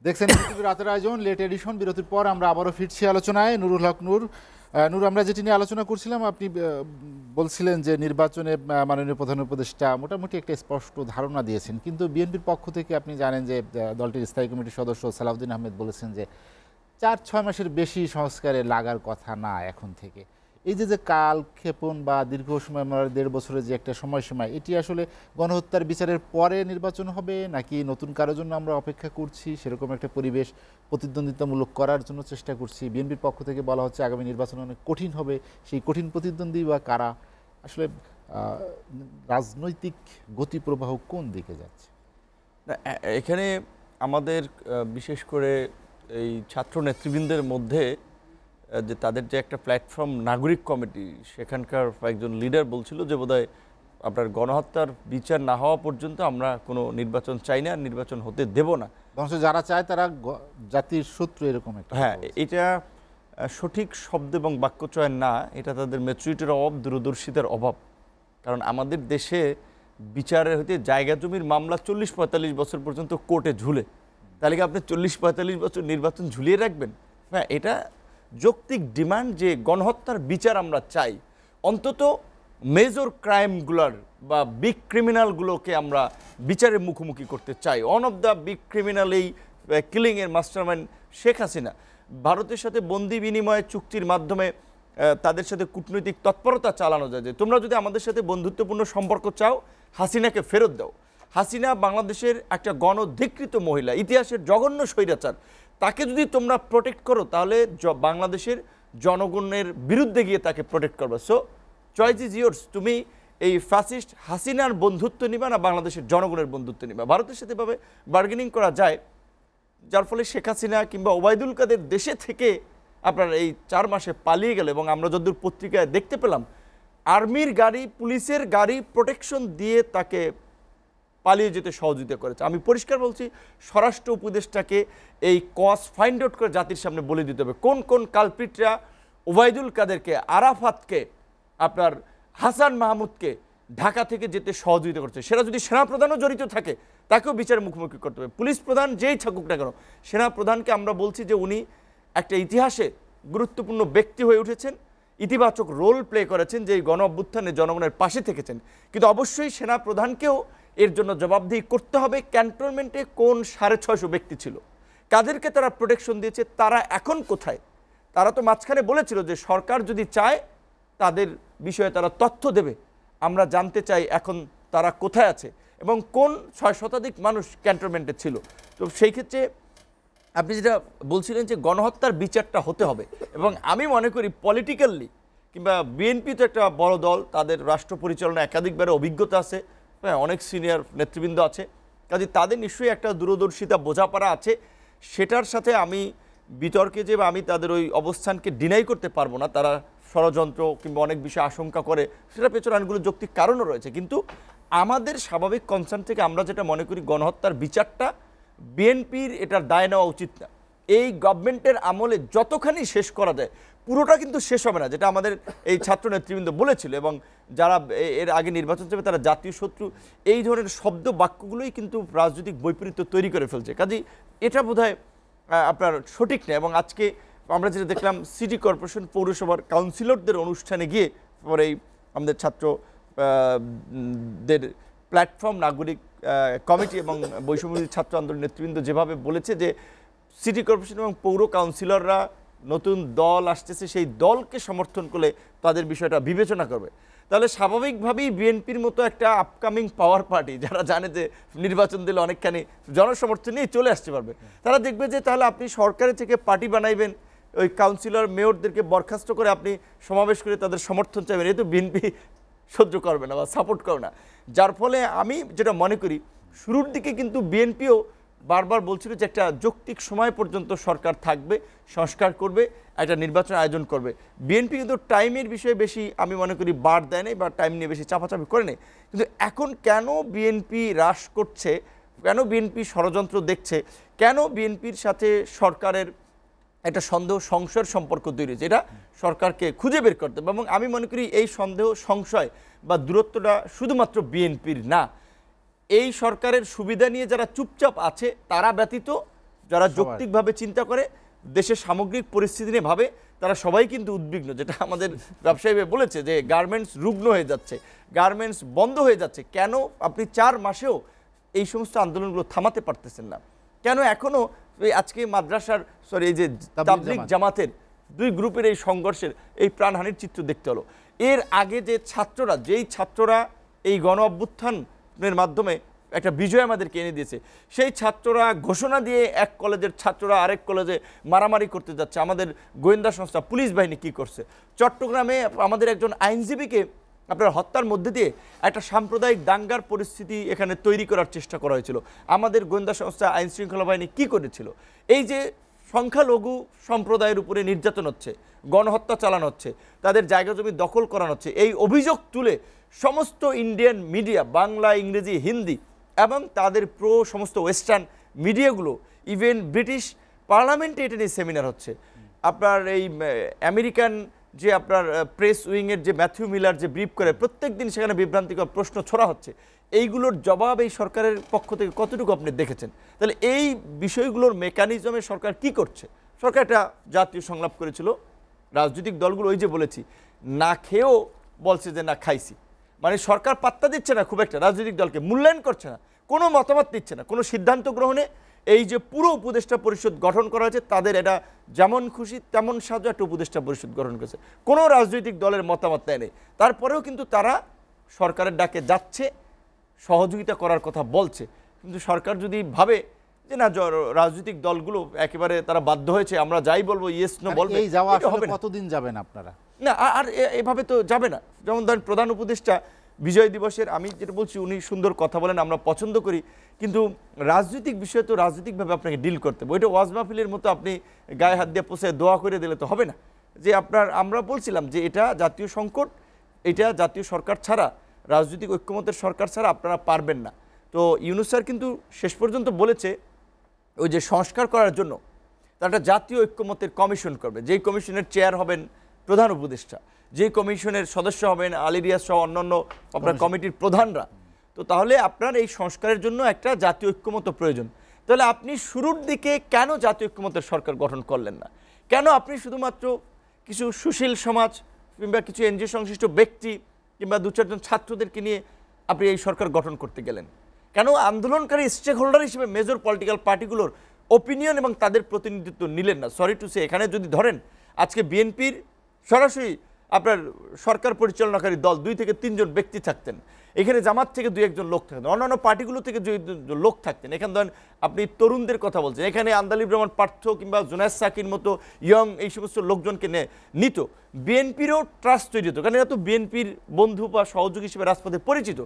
দেখছেন রাতের আয়োজন লেট এডিশন। বিরতির পর আমরা আবারও ফিরছি আলোচনায়। নুরুল হক নূর, আমরা যেটি নিয়ে আলোচনা করছিলাম, আপনি বলছিলেন যে নির্বাচনে মাননীয় প্রধান উপদেষ্টা মোটামুটি একটা স্পষ্ট ধারণা দিয়েছেন, কিন্তু বিএনপির পক্ষ থেকে আপনি জানেন যে দলটির স্থায়ী কমিটির সদস্য সালাউদ্দিন আহমেদ বলেছেন যে 4-6 মাসের বেশি সংস্কারে লাগার কথা না এখন থেকে। এই যে কালক্ষেপণ বা দীর্ঘ সময়, 1.5 বছরের যে একটা সময়সীমা, এটি আসলে গণহত্যার বিচারের পরে নির্বাচন হবে নাকি নতুন কারোর জন্য আমরা অপেক্ষা করছি, সেরকম একটা পরিবেশ প্রতিদ্বন্দ্বিতামূলক করার জন্য চেষ্টা করছি? বিএনপির পক্ষ থেকে বলা হচ্ছে আগামী নির্বাচন অনেক কঠিন হবে, সেই কঠিন প্রতিদ্বন্দ্বী বা কারা, আসলে রাজনৈতিক গতি প্রবাহ কোন দিকে যাচ্ছে? এখানে আমাদের বিশেষ করে এই ছাত্র নেতৃবৃন্দের মধ্যে যে তাদের যে একটা প্ল্যাটফর্ম নাগরিক কমিটি, সেখানকার একজন লিডার বলছিল যে বোধহয় আপনার গণহত্যার বিচার না হওয়া পর্যন্ত আমরা কোনো নির্বাচন চাই না, নির্বাচন হতে দেব না। যারা চায় তারা জাতির শত্রু, এরকম একটা। হ্যাঁ, এটা সঠিক শব্দ এবং বাক্য চয়ন না, এটা তাদের ম্যাচুরিটির অভাব, দূরদর্শিতার অভাব। কারণ আমাদের দেশে বিচারের হইতে জায়গা জমির মামলা 40-45 বছর পর্যন্ত কোর্টে ঝুলে, তাহলে কি আপনি 40-45 বছর নির্বাচন ঝুলিয়ে রাখবেন? হ্যাঁ, এটা যৌক্তিক ডিমান্ড যে গণহত্যার বিচার আমরা চাই, অন্তত মেজর ক্রাইমগুলোর বা বিগ ক্রিমিনালগুলোকে আমরা বিচারের মুখোমুখি করতে চাই। One of the big criminal এই কিলিংয়ের মাস্টারমাইন্ড শেখ হাসিনা, ভারতের সাথে বন্দি বিনিময় চুক্তির মাধ্যমে তাদের সাথে কূটনৈতিক তৎপরতা চালানো যায় যে তোমরা যদি আমাদের সাথে বন্ধুত্বপূর্ণ সম্পর্ক চাও, হাসিনাকে ফেরত দাও। হাসিনা বাংলাদেশের একটা গণধিকৃত মহিলা, ইতিহাসের জঘন্য স্বৈরাচার, তাকে যদি তোমরা প্রোটেক্ট করো তাহলে বাংলাদেশের জনগণের বিরুদ্ধে গিয়ে তাকে প্রোটেক্ট করবে। সো চয়েস ইজ ইয়োর্স, তুমি এই ফ্যাসিস্ট হাসিনার বন্ধুত্ব নিবা না বাংলাদেশের জনগণের বন্ধুত্ব নিবা। ভারতের সাথে এভাবে বার্গেনিং করা যায়, যার ফলে শেখ হাসিনা কিংবা ওবায়দুল কাদের দেশে থেকে আপনার এই 4 মাসে পালিয়ে গেল। এবং আমরা যতদূর পত্রিকায় দেখতে পেলাম, আর্মির গাড়ি, পুলিশের গাড়ি প্রোটেকশন দিয়ে তাকে পালিয়ে যেতে সহযোগিতা করেছে। আমি পরিষ্কার বলছি, স্বরাষ্ট্র উপদেষ্টাকে এই কজ ফাইন্ড আউট করে জাতির সামনে বলে দিতে হবে কোন কোন কালপ্রিটরা ওবায়দুল কাদেরকে, আরাফাতকে, আপনার হাসান মাহমুদকে ঢাকা থেকে যেতে সহযোগিতা করছে। সেটা যদি সেনাপ্রধানও জড়িত থাকে তাকেও বিচারের মুখোমুখি করতে হবে। পুলিশ প্রধান যেই থাকুক না কেন, সেনাপ্রধানকে আমরা বলছি যে উনি একটা ইতিহাসে গুরুত্বপূর্ণ ব্যক্তি হয়ে উঠেছেন, ইতিবাচক রোল প্লে করেছেন, যে গণ অভ্যুত্থানে জনগণের পাশে থেকেছেন। কিন্তু অবশ্যই সেনাপ্রধানকেও এর জন্য জবাবদিহি করতে হবে। ক্যান্টনমেন্টে কোন 650 ব্যক্তি ছিল, কাদেরকে তারা প্রোটেকশন দিয়েছে, তারা এখন কোথায়? তারা তো মাঝখানে বলেছিল যে সরকার যদি চায় তাদের বিষয়ে তারা তথ্য দেবে। আমরা জানতে চাই এখন তারা কোথায় আছে এবং কোন 6 শতাধিক মানুষ ক্যান্টনমেন্টে ছিল। তো সেই ক্ষেত্রে আপনি যেটা বলছিলেন যে গণহত্যার বিচারটা হতে হবে, এবং আমি মনে করি পলিটিক্যালি কিংবা বিএনপি তো একটা বড় দল, তাদের রাষ্ট্র পরিচালনা একাধিকবারে অভিজ্ঞতা আছে, হ্যাঁ, অনেক সিনিয়র নেতৃবৃন্দ আছে, কাজে তাদের নিশ্চয়ই একটা দূরদর্শিতা, বোঝাপড়া আছে। সেটার সাথে আমি বিতর্কে যে আমি তাদের ওই অবস্থানকে ডিনাই করতে পারবো না। তারা ষড়যন্ত্র কিংবা অনেক বিষয় আশঙ্কা করে, সেটা পেছনে অনেকগুলো যৌক্তিক কারণও রয়েছে। কিন্তু আমাদের স্বাভাবিক কনসার্ন থেকে আমরা যেটা মনে করি, গণহত্যার বিচারটা বিএনপির এটার দায় নেওয়া উচিত না। এই গভর্নমেন্টের আমলে যতখানি শেষ করা যায়, পুরোটা কিন্তু শেষ হবে না, যেটা আমাদের এই ছাত্র নেতৃবৃন্দ বলেছিল, এবং যারা এর আগে নির্বাচন যাবে তারা জাতীয় শত্রু, এই ধরনের শব্দ বাক্যগুলোই কিন্তু রাজনৈতিক বৈপরীত্য তৈরি করে ফেলছে। কাজেই এটা বোধহয় আপনার সঠিক না। এবং আজকে আমরা যেটা দেখলাম, সিটি কর্পোরেশন, পৌরসভার কাউন্সিলরদের অনুষ্ঠানে গিয়ে পরে আমাদের ছাত্রদের প্ল্যাটফর্ম নাগরিক কমিটি এবং বৈষম্যবিরোধী ছাত্র আন্দোলন নেতৃবৃন্দ যেভাবে বলেছে যে সিটি কর্পোরেশন এবং পৌর কাউন্সিলররা নতুন দল আসতেছে, সেই দলকে সমর্থন করলে তাদের বিষয়টা বিবেচনা করবে, তাহলে স্বাভাবিকভাবেই বিএনপির মতো একটা আপকামিং পাওয়ার পার্টি, যারা জানে যে নির্বাচন দিলে অনেকখানি জনসমর্থন নিয়ে চলে আসতে পারবে, তারা দেখবে যে তাহলে আপনি সরকারের থেকে পার্টি বানাইবেন, ওই কাউন্সিলর মেয়রদেরকে বরখাস্ত করে আপনি সমাবেশ করে তাদের সমর্থন চাইবেন, এই তো বিএনপি সহ্য করবে না বা সাপোর্ট করবে না। যার ফলে আমি যেটা মনে করি, শুরুর দিকে কিন্তু বিএনপিও বারবার বলছিল যে একটা যৌক্তিক সময় পর্যন্ত সরকার থাকবে, সংস্কার করবে, একটা নির্বাচন আয়োজন করবে। বিএনপি কিন্তু টাইমের বিষয়ে বেশি আমি মনে করি বার দেয় নাই বা টাইম নিয়ে বেশি চাপাচাপি করে নেই। কিন্তু এখন কেন বিএনপি হ্রাস করছে, কেন বিএনপি ষড়যন্ত্র দেখছে, কেন বিএনপির সাথে সরকারের একটা সন্দেহ সংশয়ের সম্পর্ক তৈরি হয়েছে, এটা সরকারকে খুঁজে বের করতে হবে। এবং আমি মনে করি এই সন্দেহ সংশয় বা দূরত্বটা শুধুমাত্র বিএনপির না, এই সরকারের সুবিধা নিয়ে যারা চুপচাপ আছে তারা ব্যতীত যারা যৌক্তিকভাবে চিন্তা করে, দেশের সামগ্রিক পরিস্থিতি নিয়ে ভাবে, তারা সবাই কিন্তু উদ্বিগ্ন। যেটা আমাদের ব্যবসায়ী বলেছে যে গার্মেন্টস রুগ্ন হয়ে যাচ্ছে, গার্মেন্টস বন্ধ হয়ে যাচ্ছে। কেন আপনি 4 মাসেও এই সমস্ত আন্দোলনগুলো থামাতে পারতেছেন না? কেন এখনো আজকে মাদ্রাসার এই যে তাবলিগ জামাতের 2 গ্রুপের এই সংঘর্ষের এই প্রাণহানির চিত্র দেখতে হলো? এর আগে যে যেই ছাত্ররা এই গণ অভ্যুত্থানের মাধ্যমে একটা বিজয় আমাদেরকে এনে দিয়েছে, সেই ছাত্ররা ঘোষণা দিয়ে এক কলেজের ছাত্ররা আরেক কলেজে মারামারি করতে যাচ্ছে। আমাদের গোয়েন্দা সংস্থা পুলিশ বাহিনী কি করছে? চট্টগ্রামে আমাদের একজন আইনজীবীকে আপনার হত্যার মধ্যে দিয়ে একটা সাম্প্রদায়িক দাঙ্গার পরিস্থিতি এখানে তৈরি করার চেষ্টা করা হয়েছিল। আমাদের গোয়েন্দা সংস্থা আইন শৃঙ্খলা বাহিনী কী করেছিল? এই যে সংখ্যালঘু সম্প্রদায়ের উপরে নির্যাতন হচ্ছে, গণহত্যা চালানো হচ্ছে, তাদের জায়গা জমি দখল করানো হচ্ছে, এই অভিযোগ তুলে সমস্ত ইন্ডিয়ান মিডিয়া, বাংলা, ইংরেজি, হিন্দি এবং তাদের সমস্ত ওয়েস্টার্ন মিডিয়াগুলো, ইভেন ব্রিটিশ পার্লামেন্টে এটা নিয়ে সেমিনার হচ্ছে। আপনার এই আমেরিকান যে আপনার প্রেস উইংয়ের যে ম্যাথিউ মিলার যে ব্রিফ করে, প্রত্যেক দিন সেখানে বিভ্রান্তিকর প্রশ্ন ছড়া হচ্ছে। এইগুলোর জবাব এই সরকারের পক্ষ থেকে কতটুকু আপনি দেখেছেন? তাহলে এই বিষয়গুলোর মেকানিজমে সরকার কি করছে? সরকার একটা জাতীয় সংলাপ করেছিল, রাজনৈতিক দলগুলো ওই যে বলেছি না খেয়েও বলছে যে না খাইছি, মানে সরকার পাত্তা দিচ্ছে না খুব একটা, রাজনৈতিক দলকে মূল্যায়ন করছে না, কোনো মতামত দিচ্ছে না, কোনো সিদ্ধান্ত গ্রহণে। এই যে পুরো উপদেষ্টা পরিষদ গঠন করা হয়েছে, তাদের এটা যেমন খুশি তেমন সাজো একটা উপদেষ্টা পরিষদ গঠন করেছে, কোনো রাজনৈতিক দলের মতামত নেই। তারপরেও কিন্তু তারা সরকারের ডাকে যাচ্ছে, সহযোগিতা করার কথা বলছে। কিন্তু সরকার যদি ভাবে যে না রাজনৈতিক দলগুলো একেবারে তারা বাধ্য হয়েছে, আমরা যাই বলবো ইয়েস নো বলবে, এই যাওয়া আসলে কতদিন যাবেন আপনারা? না, আর এভাবে তো যাবে না। যেমন ধরেন প্রধান উপদেষ্টা বিজয় দিবসের, আমি যেটা বলছি উনি সুন্দর কথা বলেন, আমরা পছন্দ করি, কিন্তু রাজনৈতিক বিষয় তো রাজনৈতিকভাবে আপনাকে ডিল করতে হবে। ওইটা ওয়াজ মাহফিলের মতো আপনি গায়ে হাত দিয়ে পোষায় দোয়া করে দিলে তো হবে না। যে আমরা বলছিলাম যে এটা জাতীয় সংকট, এটা জাতীয় সরকার ছাড়া, রাজনৈতিক ঐক্যমতের সরকার ছাড়া আপনারা পারবেন না। তো ইউনূস স্যার কিন্তু শেষ পর্যন্ত বলেছে ওই যে সংস্কার করার জন্য তারা একটা জাতীয় ঐক্যমতের কমিশন করবে, যেই কমিশনের চেয়ার হবেন প্রধান উপদেষ্টা, যে কমিশনের সদস্য হবেন আলী রিয়াজ সহ অন্যান্য আপনার কমিটির প্রধানরা। তো তাহলে আপনার এই সংস্কারের জন্য একটা জাতীয় ঐক্যমত প্রয়োজন। তাহলে আপনি শুরুর দিকে কেন জাতীয় ঐক্যমতের সরকার গঠন করলেন না? কেন আপনি শুধুমাত্র কিছু সুশীল সমাজ কিংবা কিছু এনজিও সংশ্লিষ্ট ব্যক্তি কিংবা 2-4 জন ছাত্রদেরকে নিয়ে আপনি এই সরকার গঠন করতে গেলেন? কেন আন্দোলনকারী স্টেক হোল্ডার হিসেবে মেজর পলিটিক্যাল পার্টিগুলোর ওপিনিয়ন এবং তাদের প্রতিনিধিত্ব নিলেন না? সরি টু সে, এখানে যদি ধরেন আজকে বিএনপির সরাসরি আপনার সরকার পরিচালনাকারী দল 2 থেকে 3 জন ব্যক্তি থাকতেন, এখানে জামাত থেকে 2-1 জন লোক থাকতেন, অন্যান্য পার্টিগুলো থেকে 2 লোক থাকতেন। এখানে ধরেন আপনি তরুণদের কথা বলছেন, এখানে আন্দালিব রহমান পার্থ কিংবা জুনায়েদ সাকির মতো ইয়ং এই সমস্ত লোকজনকে নিত, বিএনপিরও ট্রাস্ট তৈরি হতো, কারণ এরা তো বিএনপির বন্ধু বা সহযোগী হিসেবে রাজপথে পরিচিত।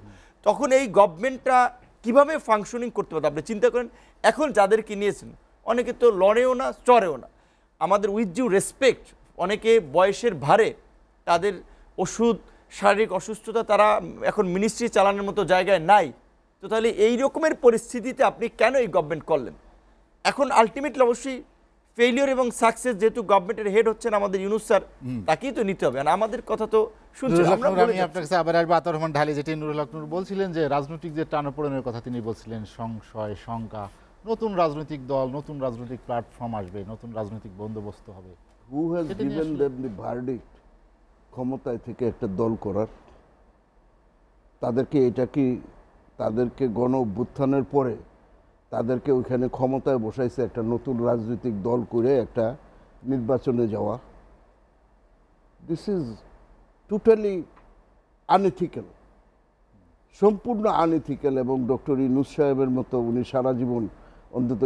তখন এই গভর্নমেন্টটা কীভাবে ফাংশনিং করতে পারতো আপনি চিন্তা করেন। এখন যাদেরকে নিয়েছেন অনেকে তো লড়েও না, চড়েও না। আমাদের উইথ ডিউ রেসপেক্ট, অনেকে বয়সের ভারে তাদের ওষুধ, শারীরিক অসুস্থতা, তারা এখন মিনিস্ট্রি চালানোর মতো জায়গায় নাই। তো তাহলে এই রকমের পরিস্থিতিতে আপনি কেন এই গভর্নমেন্ট করলেন? এখন আলটিমেটলি অবশ্যই ফেইলিওর এবং সাকসেস যেহেতু গভর্নমেন্টের হেড হচ্ছেন আমাদের ইউনূস স্যার, তাকেই তো নিতে হবে। আর আমাদের কথা তো শুনছেন। আমি আপনার কাছে আবার আসবো আতাউর রহমান ঢালি, যেটি নুরুল হক নূর বলছিলেন যে রাজনৈতিক যে টানাপোড়েনের কথা তিনি বলছিলেন, সংশয়, শঙ্কা, নতুন রাজনৈতিক দল, নতুন রাজনৈতিক প্ল্যাটফর্ম আসবে, নতুন রাজনৈতিক বন্দোবস্ত হবে। Who has given them the verdict ক্ষমতায় থেকে একটা দল করার? তাদেরকে গণ অভ্যুত্থানের পরে তাদেরকে ওইখানে ক্ষমতায় বসাইছে একটা নতুন রাজনৈতিক দল করে একটা নির্বাচনে যাওয়া? দিস ইজ টোটালি আনএথিক্যাল, সম্পূর্ণ আনএথিক্যাল। এবং ডক্টর ইউনূস সাহেবের মতো উনি সারা জীবন অন্তত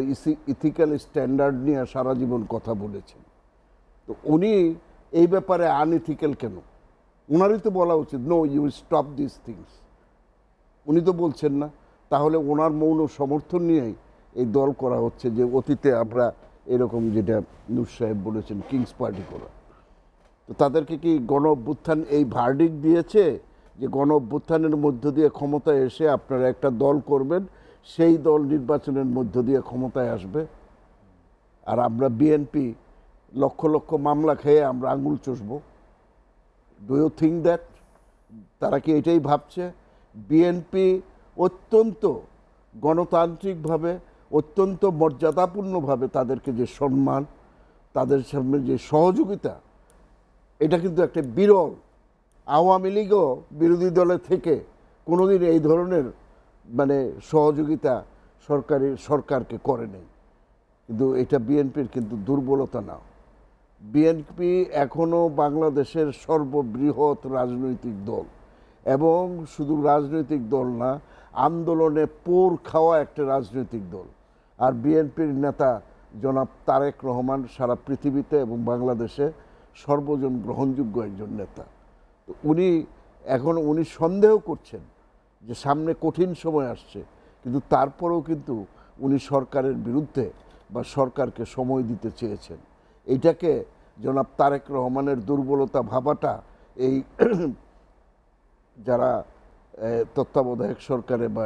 ইথিক্যাল স্ট্যান্ডার্ড নিয়ে সারা জীবন কথা বলেছেন। তো উনি এই ব্যাপারে আনএথিক্যাল কেন? ওনারই তো বলা উচিত no you stop this things. উনি তো বলছেন না। তাহলে ওনার মৌন সমর্থন নিয়েই এই দল করা হচ্ছে, যে অতীতে আমরা এরকম যেটা ইউনূস সাহেব বলেছেন কিংস পার্টি করা। তো তাদেরকে কি গণ অভ্যুত্থান এই ভার্ডিক্ট দিয়েছে যে গণ অভ্যুত্থানের মধ্য দিয়ে ক্ষমতায় এসে আপনারা একটা দল করবেন, সেই দল নির্বাচনের মধ্য দিয়ে ক্ষমতায় আসবে, আর আমরা বিএনপি লক্ষ লক্ষ মামলা খেয়ে আমরা আঙুল চষবো? Do you think that? তারা কি এটাই ভাবছে? বিএনপি অত্যন্ত গণতান্ত্রিকভাবে অত্যন্ত মর্যাদাপূর্ণভাবে তাদেরকে যে সম্মান, তাদের সামনে যে সহযোগিতা, এটা কিন্তু একটা বিরল। আওয়ামী লীগও বিরোধী দলে থেকে কোনোদিন এই ধরনের মানে সহযোগিতা সরকারকে করে নেই। কিন্তু এটা বিএনপির কিন্তু দুর্বলতা না। বিএনপি এখনও বাংলাদেশের সর্ববৃহৎ রাজনৈতিক দল, এবং শুধু রাজনৈতিক দল না, আন্দোলনে পোর খাওয়া একটা রাজনৈতিক দল। আর বিএনপির নেতা জনাব তারেক রহমান সারা পৃথিবীতে এবং বাংলাদেশে সর্বজন গ্রহণযোগ্য একজন নেতা। তো উনি সন্দেহ করছেন যে সামনে কঠিন সময় আসছে, কিন্তু তারপরেও কিন্তু উনি সরকারের বিরুদ্ধে বা সরকারকে সময় দিতে চেয়েছেন। এইটাকে জনাব তারেক রহমানের দুর্বলতা ভাবাটা এই যারা তত্ত্বাবধায়ক সরকারে বা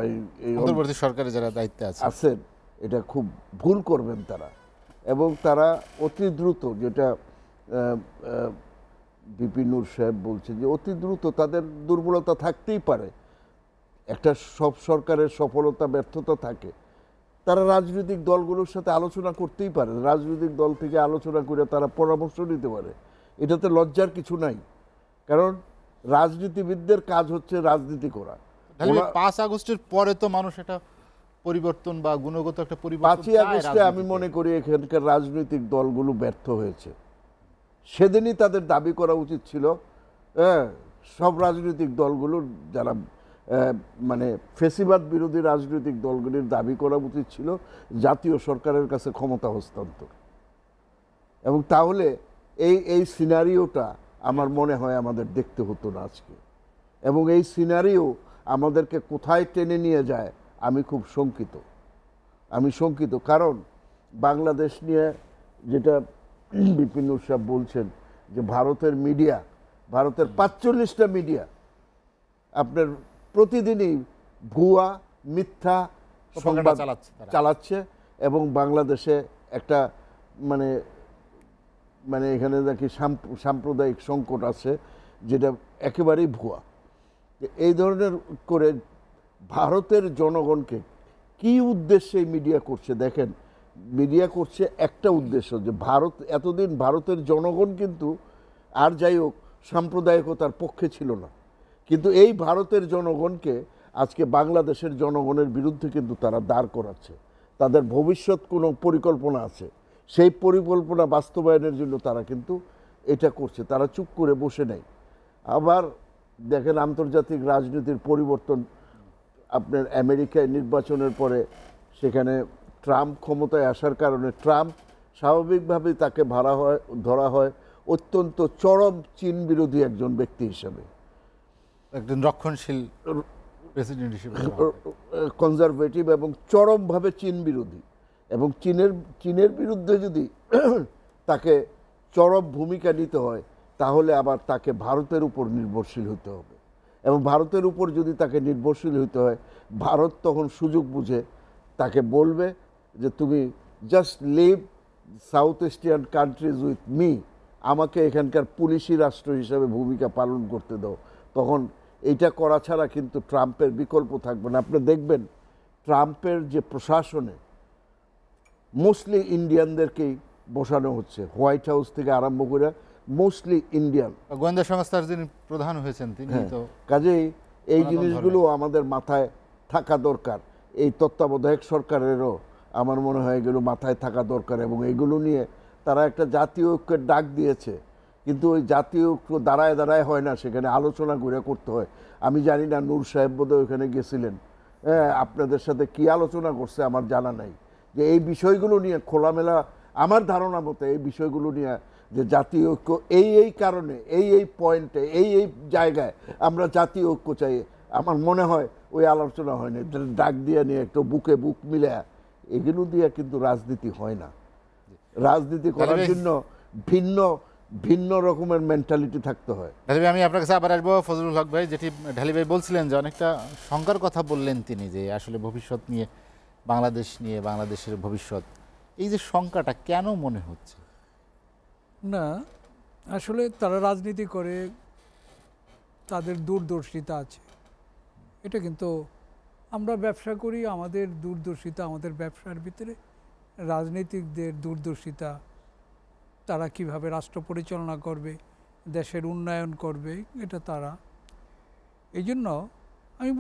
এই অন্তর্বর্তী সরকারে যারা দায়িত্বে আছেন, এটা খুব ভুল করবেন তারা। এবং তারা অতি দ্রুত, যেটা বিপি নূর সাহেব বলছে, যে অতি দ্রুত তাদের দুর্বলতা থাকতেই পারে, একটা সব সরকারের সফলতা ব্যর্থতা থাকে, তারা রাজনৈতিক দলগুলোর সাথে আলোচনা করতেই পারে, রাজনৈতিক দল থেকে আলোচনা করে তারা পরামর্শ নিতে পারে। এটাতে লজ্জার কিছু নাই, কারণ রাজনীতিবিদদের কাজ হচ্ছে রাজনীতি করা। 5 আগস্টের পরে তো মানুষ এটা পরিবর্তন বা গুণগত একটা পরিবর্তন 5ই আগস্টে আমি মনে করি এখানকার রাজনৈতিক দলগুলো ব্যর্থ হয়েছে। সেদিনই তাদের দাবি করা উচিত ছিল, সব রাজনৈতিক দলগুলোর যারা মানে ফেসিবাদ বিরোধী রাজনৈতিক দলগুলির দাবি করা উচিত ছিল জাতীয় সরকারের কাছে ক্ষমতা হস্তান্তর। এবং তাহলে এই সিনারিওটা আমার মনে হয় আমাদের দেখতে হতো না আজকে। এবং এই সিনারিও আমাদেরকে কোথায় টেনে নিয়ে যায় আমি খুব শঙ্কিত। কারণ বাংলাদেশ নিয়ে যেটা বিপিন নূর সাহেব বলছেন, যে ভারতের মিডিয়া, ভারতের 45টা মিডিয়া আপনার প্রতিদিনই ভুয়া মিথ্যা সংবাদ চালাচ্ছে, এবং বাংলাদেশে একটা মানে এখানে নাকি সাম্প্রদায়িক সংকট আছে, যেটা একেবারেই ভুয়া। এই ধরনের করে ভারতের জনগণকে কি উদ্দেশ্যে মিডিয়া করছে দেখেন, মিডিয়া করছে একটা উদ্দেশ্য, যে ভারত এতদিন ভারতের জনগণ কিন্তু আর যাই হোক সাম্প্রদায়িকতার পক্ষে ছিল না, কিন্তু এই ভারতের জনগণকে আজকে বাংলাদেশের জনগণের বিরুদ্ধে কিন্তু তারা দাঁড় করাচ্ছে। তাদের ভবিষ্যৎ কোনো পরিকল্পনা আছে, সেই পরিকল্পনা বাস্তবায়নের জন্য তারা কিন্তু এটা করছে, তারা চুপ করে বসে নেই। আবার দেখেন আন্তর্জাতিক রাজনীতির পরিবর্তন, আপনার আমেরিকায় নির্বাচনের পরে সেখানে ট্রাম্প ক্ষমতায় আসার কারণে ট্রাম্প স্বাভাবিকভাবেই তাকে ধরা হয় অত্যন্ত চরম চীন বিরোধী একজন ব্যক্তি হিসেবে, একজন রক্ষণশীল প্রেসিডেন্ট হিসেবে, কনজারভেটিভ এবং চরমভাবে চীন বিরোধী। এবং চীনের বিরুদ্ধে যদি তাকে চরম ভূমিকা নিতে হয়, তাহলে আবার তাকে ভারতের উপর নির্ভরশীল হতে হবে। এবং ভারতের উপর যদি তাকে নির্ভরশীল হতে হয়, ভারত তখন সুযোগ বুঝে তাকে বলবে যে তুমি just leave South Asian countries with me, আমাকে এখানকার পুলিশি রাষ্ট্র হিসেবে ভূমিকা পালন করতে দাও। তখন এইটা করা ছাড়া কিন্তু ট্রাম্পের বিকল্প থাকবে না। আপনি দেখবেন ট্রাম্পের যে প্রশাসনে মোস্টলি ইন্ডিয়ানদেরকেই বসানো হচ্ছে, হোয়াইট হাউস থেকে আরম্ভ করে মোস্টলি ইন্ডিয়ান। গোয়েন্দা সংস্থার যিনি প্রধান হয়েছেন তিনি তো, কাজেই এই জিনিসগুলো আমাদের মাথায় থাকা দরকার। এই তত্ত্বাবধায়ক সরকারেরও আমার মনে হয় এগুলো মাথায় থাকা দরকার, এবং এইগুলো নিয়ে তারা একটা জাতীয় ঐক্যের ডাক দিয়েছে, কিন্তু ওই জাতীয় ঐক্য দাঁড়ায় হয় না, সেখানে আলোচনা করে করতে হয়। আমি জানি না নূর সাহেব বোধহয় ওখানে গেছিলেন, আপনাদের সাথে কি আলোচনা করছে আমার জানা নাই, যে এই বিষয়গুলো নিয়ে খোলামেলা, আমার ধারণা মতে এই বিষয়গুলো নিয়ে যে জাতীয় ঐক্য এই কারণে এই পয়েন্টে এই জায়গায় আমরা জাতীয় ঐক্য চাই, আমার মনে হয় ওই আলোচনা হয়নি। ডাক দিয়ে নিয়ে একটু বুকে বুক মিলে এগুলো দিয়ে কিন্তু রাজনীতি হয় না। রাজনীতি করার জন্য ভিন্ন রকমের মেন্টালিটি থাকতে হয়। আমি আপনার কাছে আবার আসবো ফজলুল হক ভাই, যেটি ঢালি ভাই বলছিলেন যে অনেকটা শঙ্কার কথা বললেন তিনি, যে আসলে ভবিষ্যৎ নিয়ে, বাংলাদেশ নিয়ে, বাংলাদেশের ভবিষ্যৎ, এই যে শঙ্কাটা কেন মনে হচ্ছে? না, আসলে তারা রাজনীতি করে, তাদের দূরদর্শিতা আছে, এটা কিন্তু আমরা ব্যবসা করি, আমাদের দূরদর্শিতা, আমাদের ব্যবসার ভিতরে রাজনীতিকদের দূরদর্শিতা, তারা কিভাবে রাষ্ট্র পরিচালনা করবে, দেশের উন্নয়ন করবে, এটা তারা। এই জন্য আমি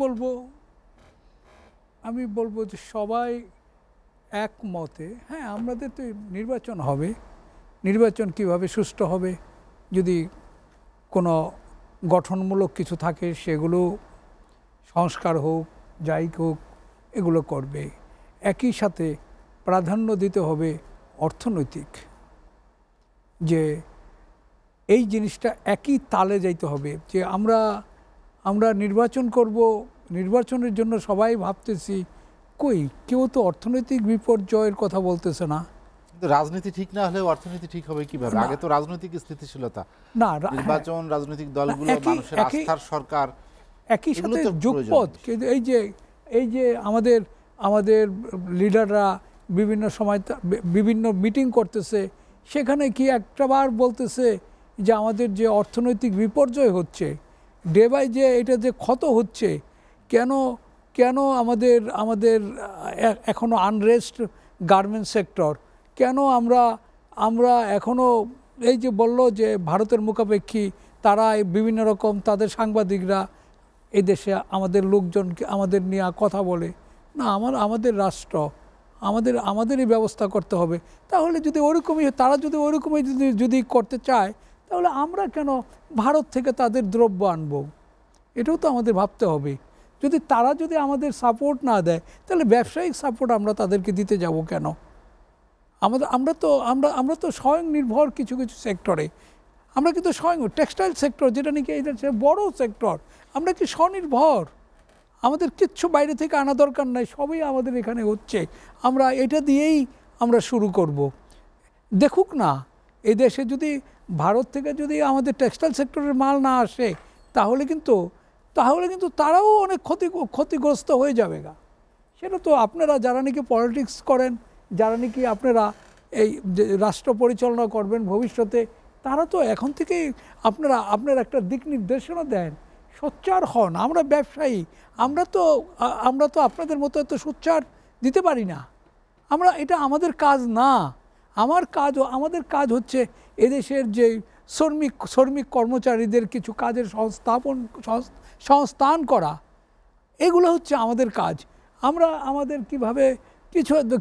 বলবো যে সবাই একমতে, হ্যাঁ আমাদের তো নির্বাচন হবে, নির্বাচন কিভাবে সুষ্ঠু হবে, যদি কোনো গঠনমূলক কিছু থাকে সেগুলো সংস্কার হোক, যাই হোক, এগুলো করবে। একই সাথে প্রাধান্য দিতে হবে অর্থনৈতিক, যে এই জিনিসটা একই তালে যাইতে হবে, যে আমরা নির্বাচন করব, নির্বাচনের জন্য সবাই ভাবতেছি, কই কেউ তো অর্থনৈতিক বিপর্যয়ের কথা বলতেছে না। কিন্তু রাজনীতি ঠিক না হলে অর্থনীতি ঠিক হবে কিভাবে? আগে তো রাজনৈতিক স্থিতিশীলতা, না নির্বাচন, রাজনৈতিক দলগুলো, মানুষের আস্থার সরকার, একই সাথে যুগপথ। কিন্তু এই যে আমাদের লিডাররা বিভিন্ন সময় বিভিন্ন মিটিং করতেছে, সেখানে কি একটাবার বলতেছে যে আমাদের যে অর্থনৈতিক বিপর্যয় হচ্ছে, ডে বাই যে এটা যে ক্ষত হচ্ছে, কেন আমাদের এখনো আনরেস্ট গার্মেন্ট সেক্টর, কেন আমরা এখনো এই যে বলল যে ভারতের মুখাপেক্ষী, তারা বিভিন্ন রকম তাদের সাংবাদিকরা এই দেশে আমাদের লোকজনকে আমাদের নিয়ে কথা বলে না, আমাদের রাষ্ট্র, আমাদেরই ব্যবস্থা করতে হবে। তাহলে যদি ওরকমই, তারা যদি ওরকমই যদি করতে চায়, তাহলে আমরা কেন ভারত থেকে তাদের দ্রব্য আনবো? এটাও তো আমাদের ভাবতে হবে। তারা যদি আমাদের সাপোর্ট না দেয়, তাহলে ব্যবসায়িক সাপোর্ট আমরা তাদেরকে দিতে যাব কেন? আমরা তো স্বয়ং নির্ভর কিছু কিছু সেক্টরে, আমরা কিন্তু স্বয়ং টেক্সটাইল সেক্টর, যেটা নাকি এটা বড় সেক্টর, আমরা কি স্বনির্ভর? আমাদের কিচ্ছু বাইরে থেকে আনা দরকার নাই, সবই আমাদের এখানে হচ্ছে। আমরা এটা দিয়েই আমরা শুরু করব। দেখুক না, এই দেশে যদি ভারত থেকে যদি আমাদের টেক্সটাইল সেক্টরের মাল না আসে, তাহলে কিন্তু তারাও অনেক ক্ষতিগ্রস্ত হয়ে যাবে গা। সেটা তো আপনারা যারা নাকি পলিটিক্স করেন, যারা নাকি আপনারা এই রাষ্ট্র পরিচালনা করবেন ভবিষ্যতে, তারা তো এখন থেকেই আপনারা একটা দিক নির্দেশনা দেন, সোচ্চার হন। আমরা ব্যবসায়ী, আমরা তো আপনাদের মতো এত সোচ্চার দিতে পারি না। এটা আমাদের কাজ না। আমাদের কাজ হচ্ছে এদেশের যে শ্রমিক কর্মচারীদের কিছু কাজের সংস্থান করা, এগুলো হচ্ছে আমাদের কাজ। আমাদের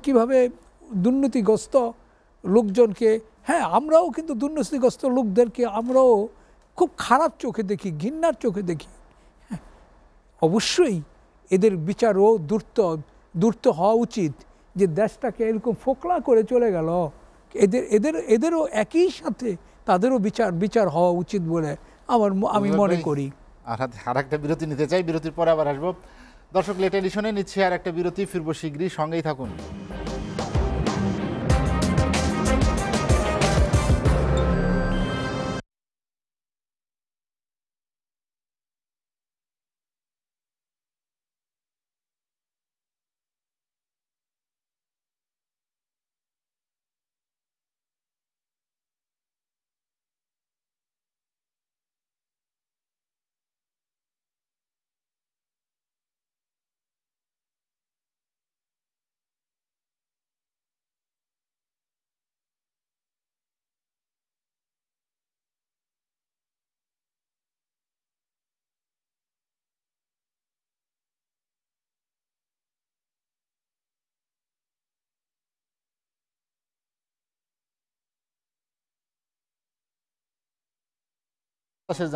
কিভাবে দুর্নীতিগ্রস্ত লোকজনকে, হ্যাঁ আমরাও কিন্তু দুর্নীতিগ্রস্ত লোকদেরকে আমরাও খুব খারাপ চোখে দেখি, ঘৃণার চোখে দেখি। হ্যাঁ, অবশ্যই এদের বিচারও দ্রুত হওয়া উচিত, যে দেশটাকে এরকম ফোকলা করে চলে গেল, এদেরও একই সাথে তাদেরও বিচার হওয়া উচিত বলে আমি মনে করি। আর একটা বিরতি নিতে চাই, বিরতির পরে আবার আসবো। দর্শক, লেট এডিশনে নিচ্ছে আর একটা বিরতি, ফিরবো শীঘ্রই, সঙ্গেই থাকুন।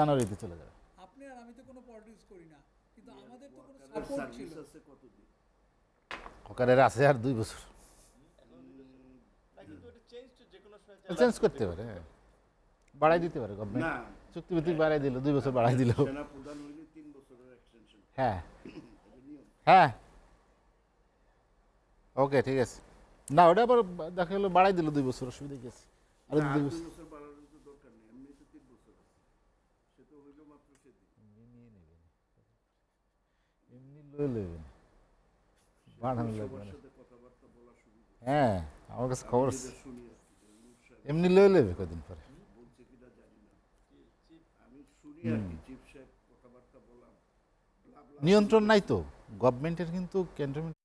জানুয়ারিতে চলে যাবে। আপনি আর আমি তো কোনো পলিটিক্স করি না, কিন্তু আমাদের তো কোনো সাপোর্ট ছিল। হকারের আছে আর 2 বছর, চেঞ্জ করতে পারে, বাড়াই দিতে পারে গভর্নমেন্ট, চুক্তিভিত্তিক বাড়াই দিল, 2 বছর বাড়াই দিল। হ্যাঁ হ্যাঁ, ওকে, ঠিক আছে। না, ওটা আবার দেখা গেলো বাড়াই দিল 2 বছর, অসুবিধা কি আছে? আর 2 বছর হ্যাঁ, আমার কাছে খবর এমনি লয়ে নেবে কদিন পরে। নিয়ন্ত্রণ নাই তো, গভর্নমেন্টের কিন্তু ক্যান্টনমেন্ট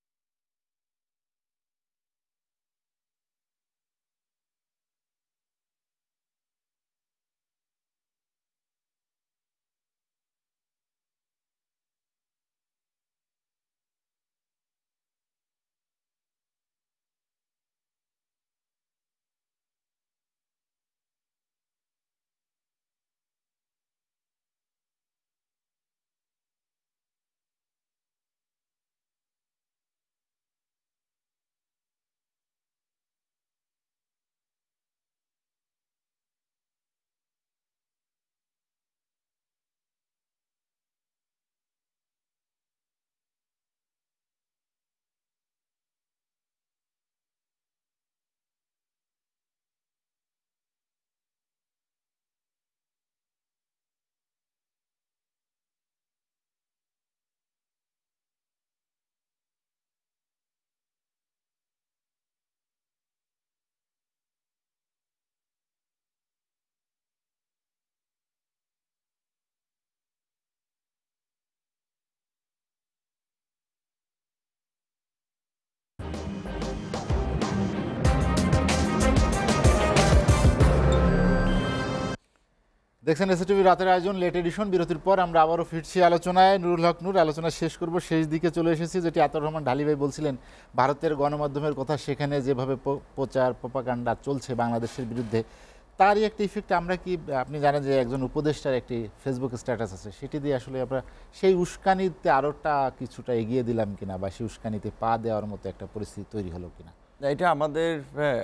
দেখছেন এসএটিভি রাতের আয়োজন লেট এডিশন। বিরতির পর আমরা আবারও ফিরছি আলোচনায়। নুরুল হক নূর, আলোচনা শেষ করব, শেষ দিকে চলে এসেছি। যেটি আতাউর রহমান ঢালী ভাই বলছিলেন ভারতের গণমাধ্যমের কথা, সেখানে যেভাবে প্রচার প্রপাগান্ডা চলছে বাংলাদেশের বিরুদ্ধে, তারই একটা ইফেক্ট আমরা কি, আপনি জানেন যে একজন উপদেষ্টার একটি ফেসবুক স্ট্যাটাস আছে, সেটি দিয়ে আসলে আমরা সেই উস্কানিতে আরোটা কিছুটা এগিয়ে দিলাম কিনা, বা সেই উস্কানিতে পা দেওয়ার মতো একটা পরিস্থিতি তৈরি হলো কিনা? এটা আমাদের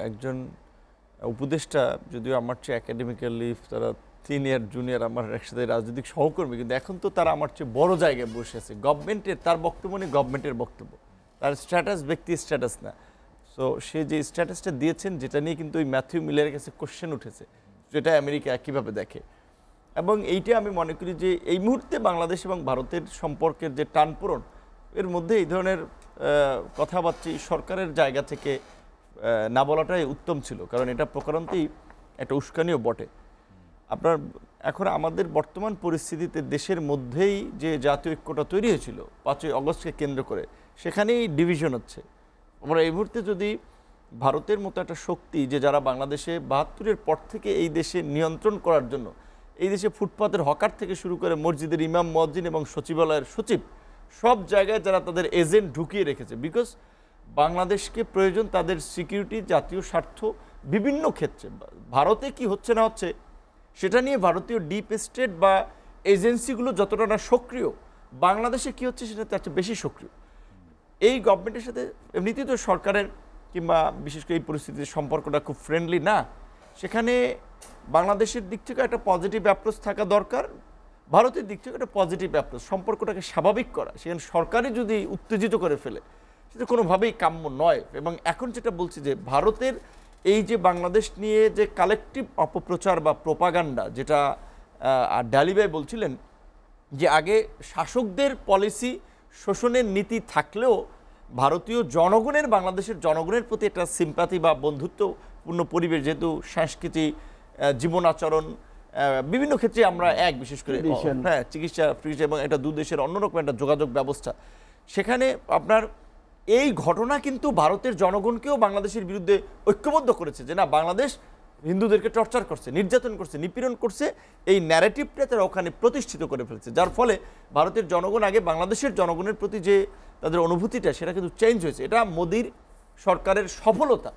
একজন উপদেষ্টা, যদিও আমার চেয়ে একাডেমিক্যালি তারা সিনিয়র জুনিয়র, আমার একসাথে রাজনৈতিক সহকর্মী, কিন্তু এখন তো তারা আমার চেয়ে বড় জায়গায় বসে আছে। গভর্নমেন্টের তার বক্তব্য নেই, গভর্নমেন্টের বক্তব্য, তার স্ট্যাটাস ব্যক্তির স্ট্যাটাস না। সো সে যে স্ট্যাটাসটা দিয়েছেন, যেটা নিয়ে কিন্তু ওই ম্যাথিউ মিলারের কাছে কোশ্চেন উঠেছে, যেটা আমেরিকা কীভাবে দেখে। এবং এইটা আমি মনে করি যে এই মুহূর্তে বাংলাদেশ এবং ভারতের সম্পর্কের যে টানপূরণ, এর মধ্যে এই ধরনের কথাবার্তা সরকারের জায়গা থেকে না বলাটাই উত্তম ছিল, কারণ এটা প্রকারান্তেই একটা উস্কানিও বটে। আপনার এখন আমাদের বর্তমান পরিস্থিতিতে দেশের মধ্যেই যে জাতীয় ঐক্যটা তৈরি হয়েছিল 5ই অগস্টকে কেন্দ্র করে, সেখানেই ডিভিশন হচ্ছে। আমরা এই মুহূর্তে যদি ভারতের মতো একটা শক্তি, যে যারা বাংলাদেশে 72-এর পর থেকে এই দেশে নিয়ন্ত্রণ করার জন্য এই দেশে ফুটপাতের হকার থেকে শুরু করে মসজিদের ইমাম, মুয়াজ্জিন এবং সচিবালয়ের সচিব, সব জায়গায় যারা তাদের এজেন্ট ঢুকিয়ে রেখেছে, বিকজ বাংলাদেশকে প্রয়োজন তাদের সিকিউরিটি, জাতীয় স্বার্থ বিভিন্ন ক্ষেত্রে। ভারতে কি হচ্ছে না হচ্ছে সেটা নিয়ে ভারতীয় ডিপ স্টেট বা এজেন্সিগুলো যতটা না সক্রিয়, বাংলাদেশে কি হচ্ছে সেটা তার চেয়ে বেশি সক্রিয়। এই গভর্নমেন্টের সাথে এমনিতেই তো সরকারের কিংবা বিশেষ করে এই পরিস্থিতির সম্পর্কটা খুব ফ্রেন্ডলি না, সেখানে বাংলাদেশের দিক থেকে একটা পজিটিভ অ্যাপ্রোচ থাকা দরকার, ভারতের দিক থেকে একটা পজিটিভ অ্যাপ্রোচ, সম্পর্কটাকে স্বাভাবিক করা। সেখানে সরকারই যদি উত্তেজিত করে ফেলে, সেটা কোনোভাবেই কাম্য নয়। এবং এখন যেটা বলছি যে ভারতের এই যে বাংলাদেশ নিয়ে যে কালেকটিভ অপপ্রচার বা প্রোপাগান্ডা, যেটা ঢালী ভাই বলছিলেন যে আগে শাসকদের পলিসি শোষণের নীতি থাকলেও ভারতীয় জনগণের, বাংলাদেশের জনগণের প্রতি একটা সিম্প্যাথি বা বন্ধুত্বপূর্ণ পরিবেশ, যেহেতু সংস্কৃতি, জীবন আচরণ বিভিন্ন ক্ষেত্রে আমরা এক, বিশেষ করে চিকিৎসা এবং এটা দু দেশের অন্যরকম একটা যোগাযোগ ব্যবস্থা, সেখানে আপনার এই ঘটনা কিন্তু ভারতের জনগণকেও বাংলাদেশের বিরুদ্ধে ঐক্যবদ্ধ করেছে, যে না, বাংলাদেশ হিন্দুদেরকে টর্চার করছে, নির্যাতন করছে, নিপীড়ন করছে, এই ন্যারেটিভটা তারা ওখানে প্রতিষ্ঠিত করে ফেলছে, যার ফলে ভারতের জনগণ আগে বাংলাদেশের জনগণের প্রতি যে তাদের অনুভূতিটা, সেটা কিন্তু চেঞ্জ হয়েছে। এটা মোদির সরকারের সফলতা,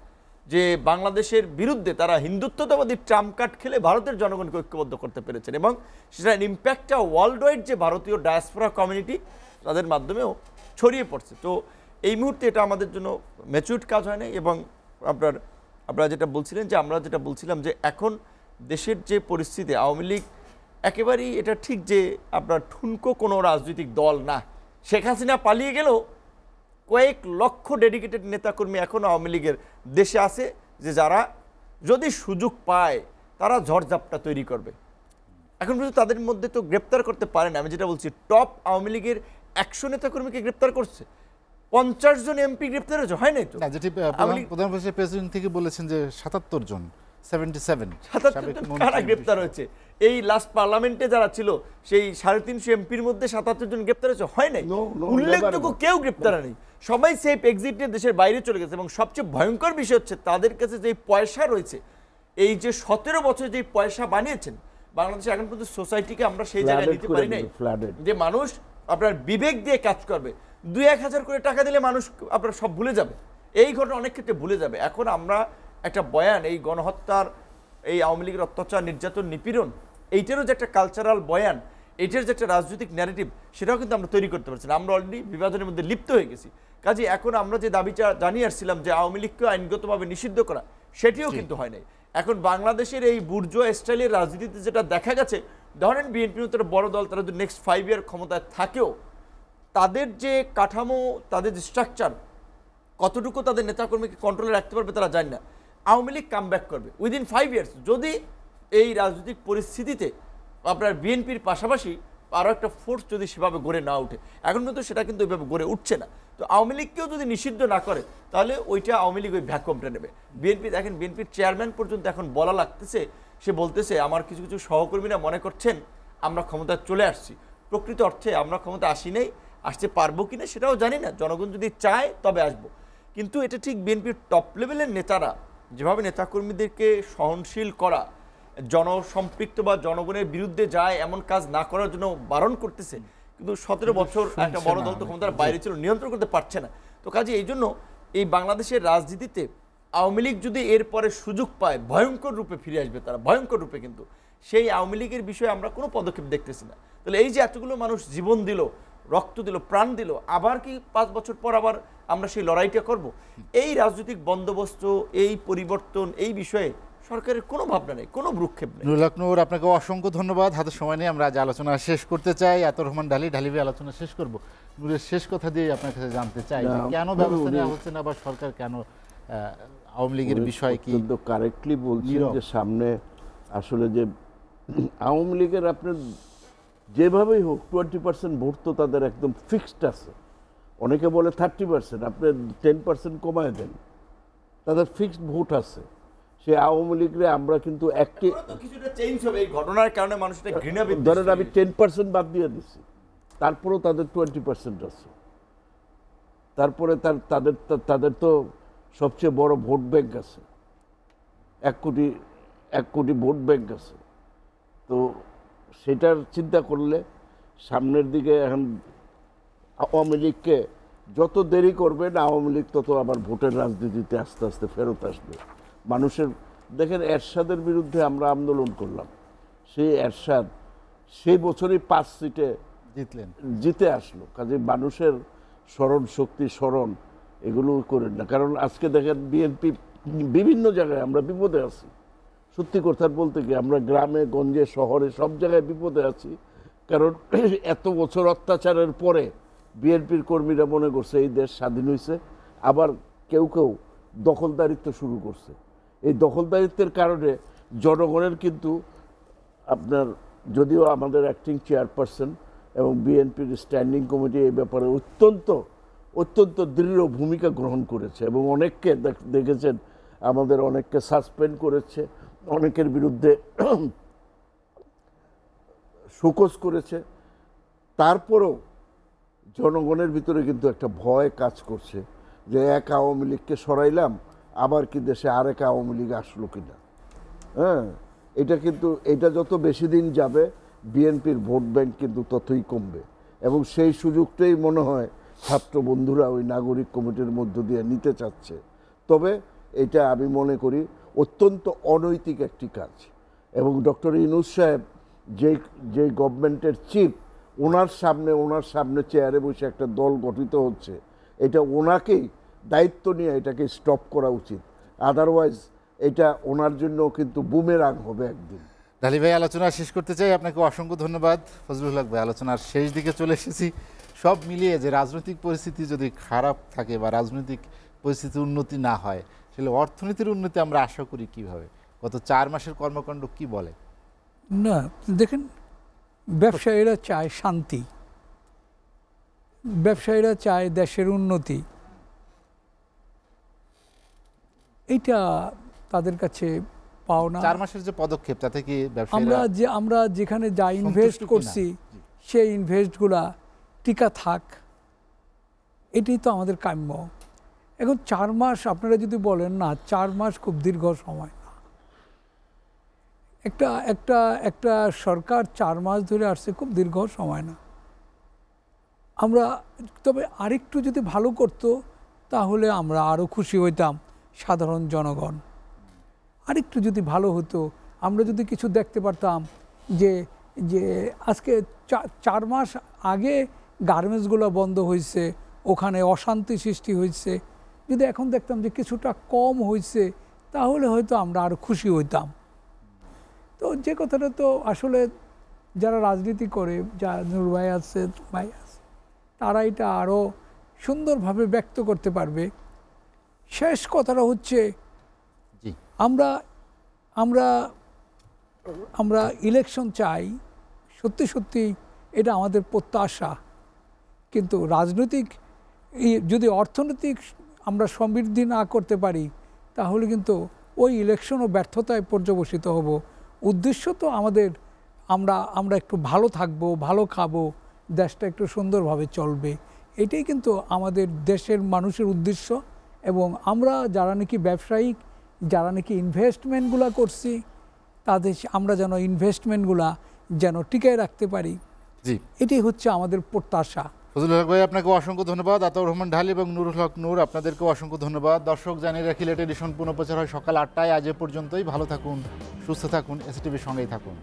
যে বাংলাদেশের বিরুদ্ধে তারা হিন্দুত্ববাদী ট্রাম্প কার্ড খেলে ভারতের জনগণকে ঐক্যবদ্ধ করতে পেরেছেন, এবং সেটার ইম্প্যাক্টটা ওয়ার্ল্ড ওয়াইড যে ভারতীয় ডায়াসপোরা কমিউনিটি তাদের মাধ্যমেও ছড়িয়ে পড়ছে। তো এই মুহূর্তে এটা আমাদের জন্য ম্যাচিউরড কাজ হয় না। এবং আপনারা যেটা বলছিলেন, যে আমরা যেটা বলছিলাম যে এখন দেশের যে পরিস্থিতি, আওয়ামী লীগ একেবারেই এটা ঠিক যে আপনার ঠুনকো কোনো রাজনৈতিক দল না। শেখ হাসিনা পালিয়ে গেলেও কয়েক লক্ষ ডেডিকেটেড নেতাকর্মী এখন আওয়ামী লীগের দেশে আছে, যে যারা যদি সুযোগ পায় তারা ঝড়ঝাপটা তৈরি করবে। এখন পর্যন্ত তাদের মধ্যে তো গ্রেপ্তার করতে পারে না। আমি যেটা বলছি, টপ আওয়ামী লীগের 100 নেতাকর্মীকে গ্রেপ্তার করছে, 50 জন এমপি গ্রেপ্তার হয়েছে, হয় নাই তো। যেটি প্রধানমন্ত্রী প্রেসিডেন্ট থেকে বলেছেন যে 77 জন, 77 কারা গ্রেপ্তার হয়েছে, এই লাস্ট পার্লামেন্টে যারা ছিল সেই 350 এমপির মধ্যে 77 জন গ্রেপ্তার হয়েছে, হয় নাই। উল্লেখযোগ্য কেউ গ্রেপ্তার নেই, সবাই সেফ এক্সিটে দেশের বাইরে চলে গেছে। এবং সবচেয়ে ভয়ঙ্কর বিষয় হচ্ছে তাদের কাছে যে পয়সা রয়েছে, এই যে 17 বছর যে পয়সা বানিয়েছেন বাংলাদেশে, এখন পর্যন্ত সোসাইটিকে আমরা সেই জায়গায় নিতে পারি নাই যে মানুষ আপনার বিবেক দিয়ে কাজ করবে। 2-1 হাজার করে টাকা দিলে মানুষ আপনার সব ভুলে যাবে, এই ঘটনা অনেক ক্ষেত্রে ভুলে যাবে। এখন আমরা একটা বয়ান, এই গণহত্যার, এই আওয়ামী লীগের অত্যাচার, নির্যাতন, নিপীড়ন, এইটারও যে একটা কালচারাল বয়ান, এইটার যে একটা রাজনৈতিক ন্যারেটিভ, সেটাও কিন্তু আমরা তৈরি করতে পারছি না। আমরা অলরেডি বিভাজনের মধ্যে লিপ্ত হয়ে গেছি। কাজে এখন আমরা যে দাবিটা জানিয়ে আসছিলাম যে আওয়ামী লীগকে আইনগতভাবে নিষিদ্ধ করা, সেটিও কিন্তু হয় নাই। এখন বাংলাদেশের এই বুর্জোয়া স্টাইলের রাজনীতিতে যেটা দেখা গেছে, ধরেন বিএনপির মতো বড় দল, তারা যদি নেক্সট 5 ইয়ার ক্ষমতায় থাকেও, তাদের যে কাঠামো, তাদের যে স্ট্রাকচার, কতটুকু তাদের নেতাকর্মীকে কন্ট্রোলে রাখতে পারবে তারা জানে না। আওয়ামী লীগ কাম ব্যাক করবে উইদিন 5 ইয়ার্স, যদি এই রাজনৈতিক পরিস্থিতিতে আপনার বিএনপির পাশাপাশি আরও একটা ফোর্স যদি সেভাবে গড়ে না ওঠে। এখন কিন্তু সেটা কিন্তু ওইভাবে গড়ে উঠছে না। তো আওয়ামী লীগকেও যদি নিষিদ্ধ না করে, তাহলে ওইটা আওয়ামী লীগ ওই ভ্যাকুয়ামটা নেবে। বিএনপি দেখেন, বিএনপির চেয়ারম্যান পর্যন্ত এখন বলা লাগতেছে, সে বলতেছে আমার কিছু কিছু সহকর্মীরা মনে করছেন আমরা ক্ষমতায় চলে আসছি। প্রকৃত অর্থে আমরা ক্ষমতা আসি নাই, আসতে পারবো কিনা সেটাও জানি না। জনগণ যদি চায় তবে আসবো। কিন্তু এটা ঠিক বিএনপির টপ লেভেলের নেতারা যেভাবে নেতাকর্মীদেরকে সহনশীল করা, জনসম্পৃক্ত বা জনগণের বিরুদ্ধে যায় এমন কাজ না করার জন্য বারণ করতেছে, কিন্তু 17 বছর একটা বড় দল তো ক্ষমতার বাইরে ছিল, নিয়ন্ত্রণ করতে পারছে না। তো কাজে এই জন্য এই বাংলাদেশের রাজনীতিতে আওয়ামী লীগ যদি এরপরে সুযোগ পায়, ভয়ঙ্কর রূপে ফিরে আসবে তারা, ভয়ঙ্কর রূপে। কিন্তু সেই আওয়ামী লীগের বিষয়ে আমরা কোনো পদক্ষেপ দেখতেছি না। তাহলে এই যে এতগুলো মানুষ জীবন দিল, রক্ত দিল, প্রাণ দিল, আবার কি 5 বছর পর আবার আমরা সেই লড়াইটা করব? এই রাজনৈতিক বন্দোবস্ত, এই পরিবর্তন, এই বিষয়ে সরকারের কোনো ভাবনা নেই, কোনো ভ্রুক্ষেপ নেই। নুরুল হক নূর, আপনাকে অসংখ্য ধন্যবাদ। হাতে সময় নেই, আমরা আজ আলোচনা শেষ করতে চাই। আতাউর রহমান ঢালি ভাই আলোচনা শেষ করব। নূরের শেষ কথা দিয়ে আপনার কাছে জানতে চাই যে কেন ব্যবস্থা নেওয়া হচ্ছে না, বা সরকার কেন আওয়ামী লীগের বিষয় কি কারেক্টলি বলছেন যে সামনে আসলে যে আওয়ামী লীগের আপনার যেভাবেই হোক 20% ভোট তো তাদের একদম ফিক্সড আছে। অনেকে বলে 30%, আপনি 10% কমায় দেন, তাদের ফিক্সড ভোট আছে। সে আওয়ামী লীগরে আমরা কিন্তু একটি কিছুটা চেঞ্জ হবে এই ঘটনার কারণে, মানুষটা ঘৃণা, ধরেন আমি 10% বাদ দিয়ে দিচ্ছি, তারপরেও তাদের 20% আছে। তারপরে তাদের তো সবচেয়ে বড় ভোট ব্যাংক আছে, 1 কোটি ভোট ব্যাংক আছে। তো সেটার চিন্তা করলে সামনের দিকে এখন আওয়ামী লীগকে যত দেরি করবেন, আওয়ামী লীগ তত আবার ভোটের রাজনীতিতে আস্তে আস্তে ফেরত আসবে। মানুষের দেখেন, এরশাদের বিরুদ্ধে আমরা আন্দোলন করলাম, সেই এরশাদ সেই বছরই 5 সিটে জিতে আসলো। কাজে মানুষের স্মরণ শক্তি, স্মরণ এগুলো করেন না। কারণ আজকে দেখেন বিএনপি বিভিন্ন জায়গায় আমরা বিপদে আছি। সত্যি কথা বলতে কি, আমরা গ্রামে গঞ্জে শহরে সব জায়গায় বিপদে আছি। কারণ এত বছর অত্যাচারের পরে বিএনপির কর্মীরা মনে করছে এই দেশ স্বাধীন হয়েছে, আবার কেউ কেউ দখলদারিত্ব শুরু করছে। এই দখলদারিত্বের কারণে জনগণের কিন্তু আপনার, যদিও আমাদের অ্যাক্টিং চেয়ারপারসন এবং বিএনপির স্ট্যান্ডিং কমিটি এই ব্যাপারে অত্যন্ত দৃঢ় ভূমিকা গ্রহণ করেছে এবং অনেককে দেখেছেন, আমাদের অনেককে সাসপেন্ড করেছে, অনেকের বিরুদ্ধে শোকজ করেছে। তারপরেও জনগণের ভিতরে কিন্তু একটা ভয় কাজ করছে যে এক আওয়ামী লীগকে সরাইলাম, আবার কি দেশে আরেক আওয়ামী লীগ আসলো কিনা। হ্যাঁ, এটা যত বেশি দিন যাবে বিএনপির ভোট ব্যাংক কিন্তু ততই কমবে। এবং সেই সুযোগটাই মনে হয় ছাত্র বন্ধুরা ওই নাগরিক কমিটির মধ্য দিয়ে নিতে চাচ্ছে। তবে এটা আমি মনে করি অত্যন্ত অনৈতিক একটি কাজ। এবং ডক্টর ইউনূস সাহেব যে গভর্নমেন্টের চিফ, ওনার সামনে চেয়ারে বসে একটা দল গঠিত হচ্ছে, এটা ওনাকেই দায়িত্ব নিয়ে এটাকে স্টপ করা উচিত। আদারওয়াইজ এটা ওনার জন্য কিন্তু বুমেরাং হবে একদিন। ঢালি ভাই, আলোচনা শেষ করতে চাই। আপনাকে অসংখ্য ধন্যবাদ। ফজলুল হক ভাই, আলোচনার শেষ দিকে চলে এসেছি। সব মিলিয়ে যে রাজনৈতিক পরিস্থিতি যদি খারাপ থাকে বা রাজনৈতিক পরিস্থিতির উন্নতি না হয়, তাহলে অর্থনীতির উন্নতি আমরা আশা করি কিভাবে? গত 4 মাসের কর্মকাণ্ড কি বলে? না, দেখেন, ব্যবসায়ীরা চায় শান্তি, ব্যবসায়ীরা চায় দেশের উন্নতি। এইটা তাদের কাছে পাওনা। 4 মাসের যে পদক্ষেপ তাতে কি আমরা যেখানে যা ইনভেস্ট করছি সেই ইনভেস্টগুলা টিকা থাক, এটাই তো আমাদের কাম্য। এখন 4 মাস আপনারা যদি বলেন না, 4 মাস খুব দীর্ঘ সময় না। একটা সরকার 4 মাস ধরে আসছে, খুব দীর্ঘ সময় না। আমরা তবে আরেকটু যদি ভালো করতো তাহলে আমরা আরও খুশি হইতাম সাধারণ জনগণ। আরেকটু যদি ভালো হতো, আমরা যদি কিছু দেখতে পারতাম যে যে আজকে 4 মাস আগে গার্মেন্টসগুলো বন্ধ হয়েছে, ওখানে অশান্তি সৃষ্টি হয়েছে, যদি এখন দেখতাম যে কিছুটা কম হয়েছে তাহলে হয়তো আমরা আরও খুশি হইতাম। তো যে কথাটা তো আসলে যারা রাজনীতি করে, যা নূর ভাই আছে, ভাই আছে, তারা এটা আরও সুন্দরভাবে ব্যক্ত করতে পারবে। শেষ কথাটা হচ্ছে আমরা আমরা আমরা ইলেকশন চাই, সত্যি সত্যি এটা আমাদের প্রত্যাশা, কিন্তু রাজনৈতিক যদি অর্থনৈতিক আমরা সমৃদ্ধি না করতে পারি তাহলে কিন্তু ওই ইলেকশনও ব্যর্থতায় পর্যবসিত হব। উদ্দেশ্য তো আমাদের আমরা একটু ভালো থাকবো, ভালো খাবো, দেশটা একটু সুন্দরভাবে চলবে, এটাই কিন্তু আমাদের দেশের মানুষের উদ্দেশ্য। এবং আমরা যারা নাকি ব্যবসায়িক, যারা নাকি ইনভেস্টমেন্টগুলো করছি, তাদের আমরা যেন ইনভেস্টমেন্টগুলা যেন টিকায় রাখতে পারি, এটাই হচ্ছে আমাদের প্রত্যাশা। ফজলুল হক ভাই, আপনাকে অসংখ্য ধন্যবাদ। আতাউর রহমান ঢালী এবং নুরুল হক নূর, আপনাদেরকেও অসংখ্য ধন্যবাদ। দর্শক, জানিয়ে রাখি লেট এডিশন পুনঃপ্রচার হয় সকাল 8টায়। আজ এ পর্যন্তই। ভালো থাকুন, সুস্থ থাকুন, এসটিভির সঙ্গেই থাকুন।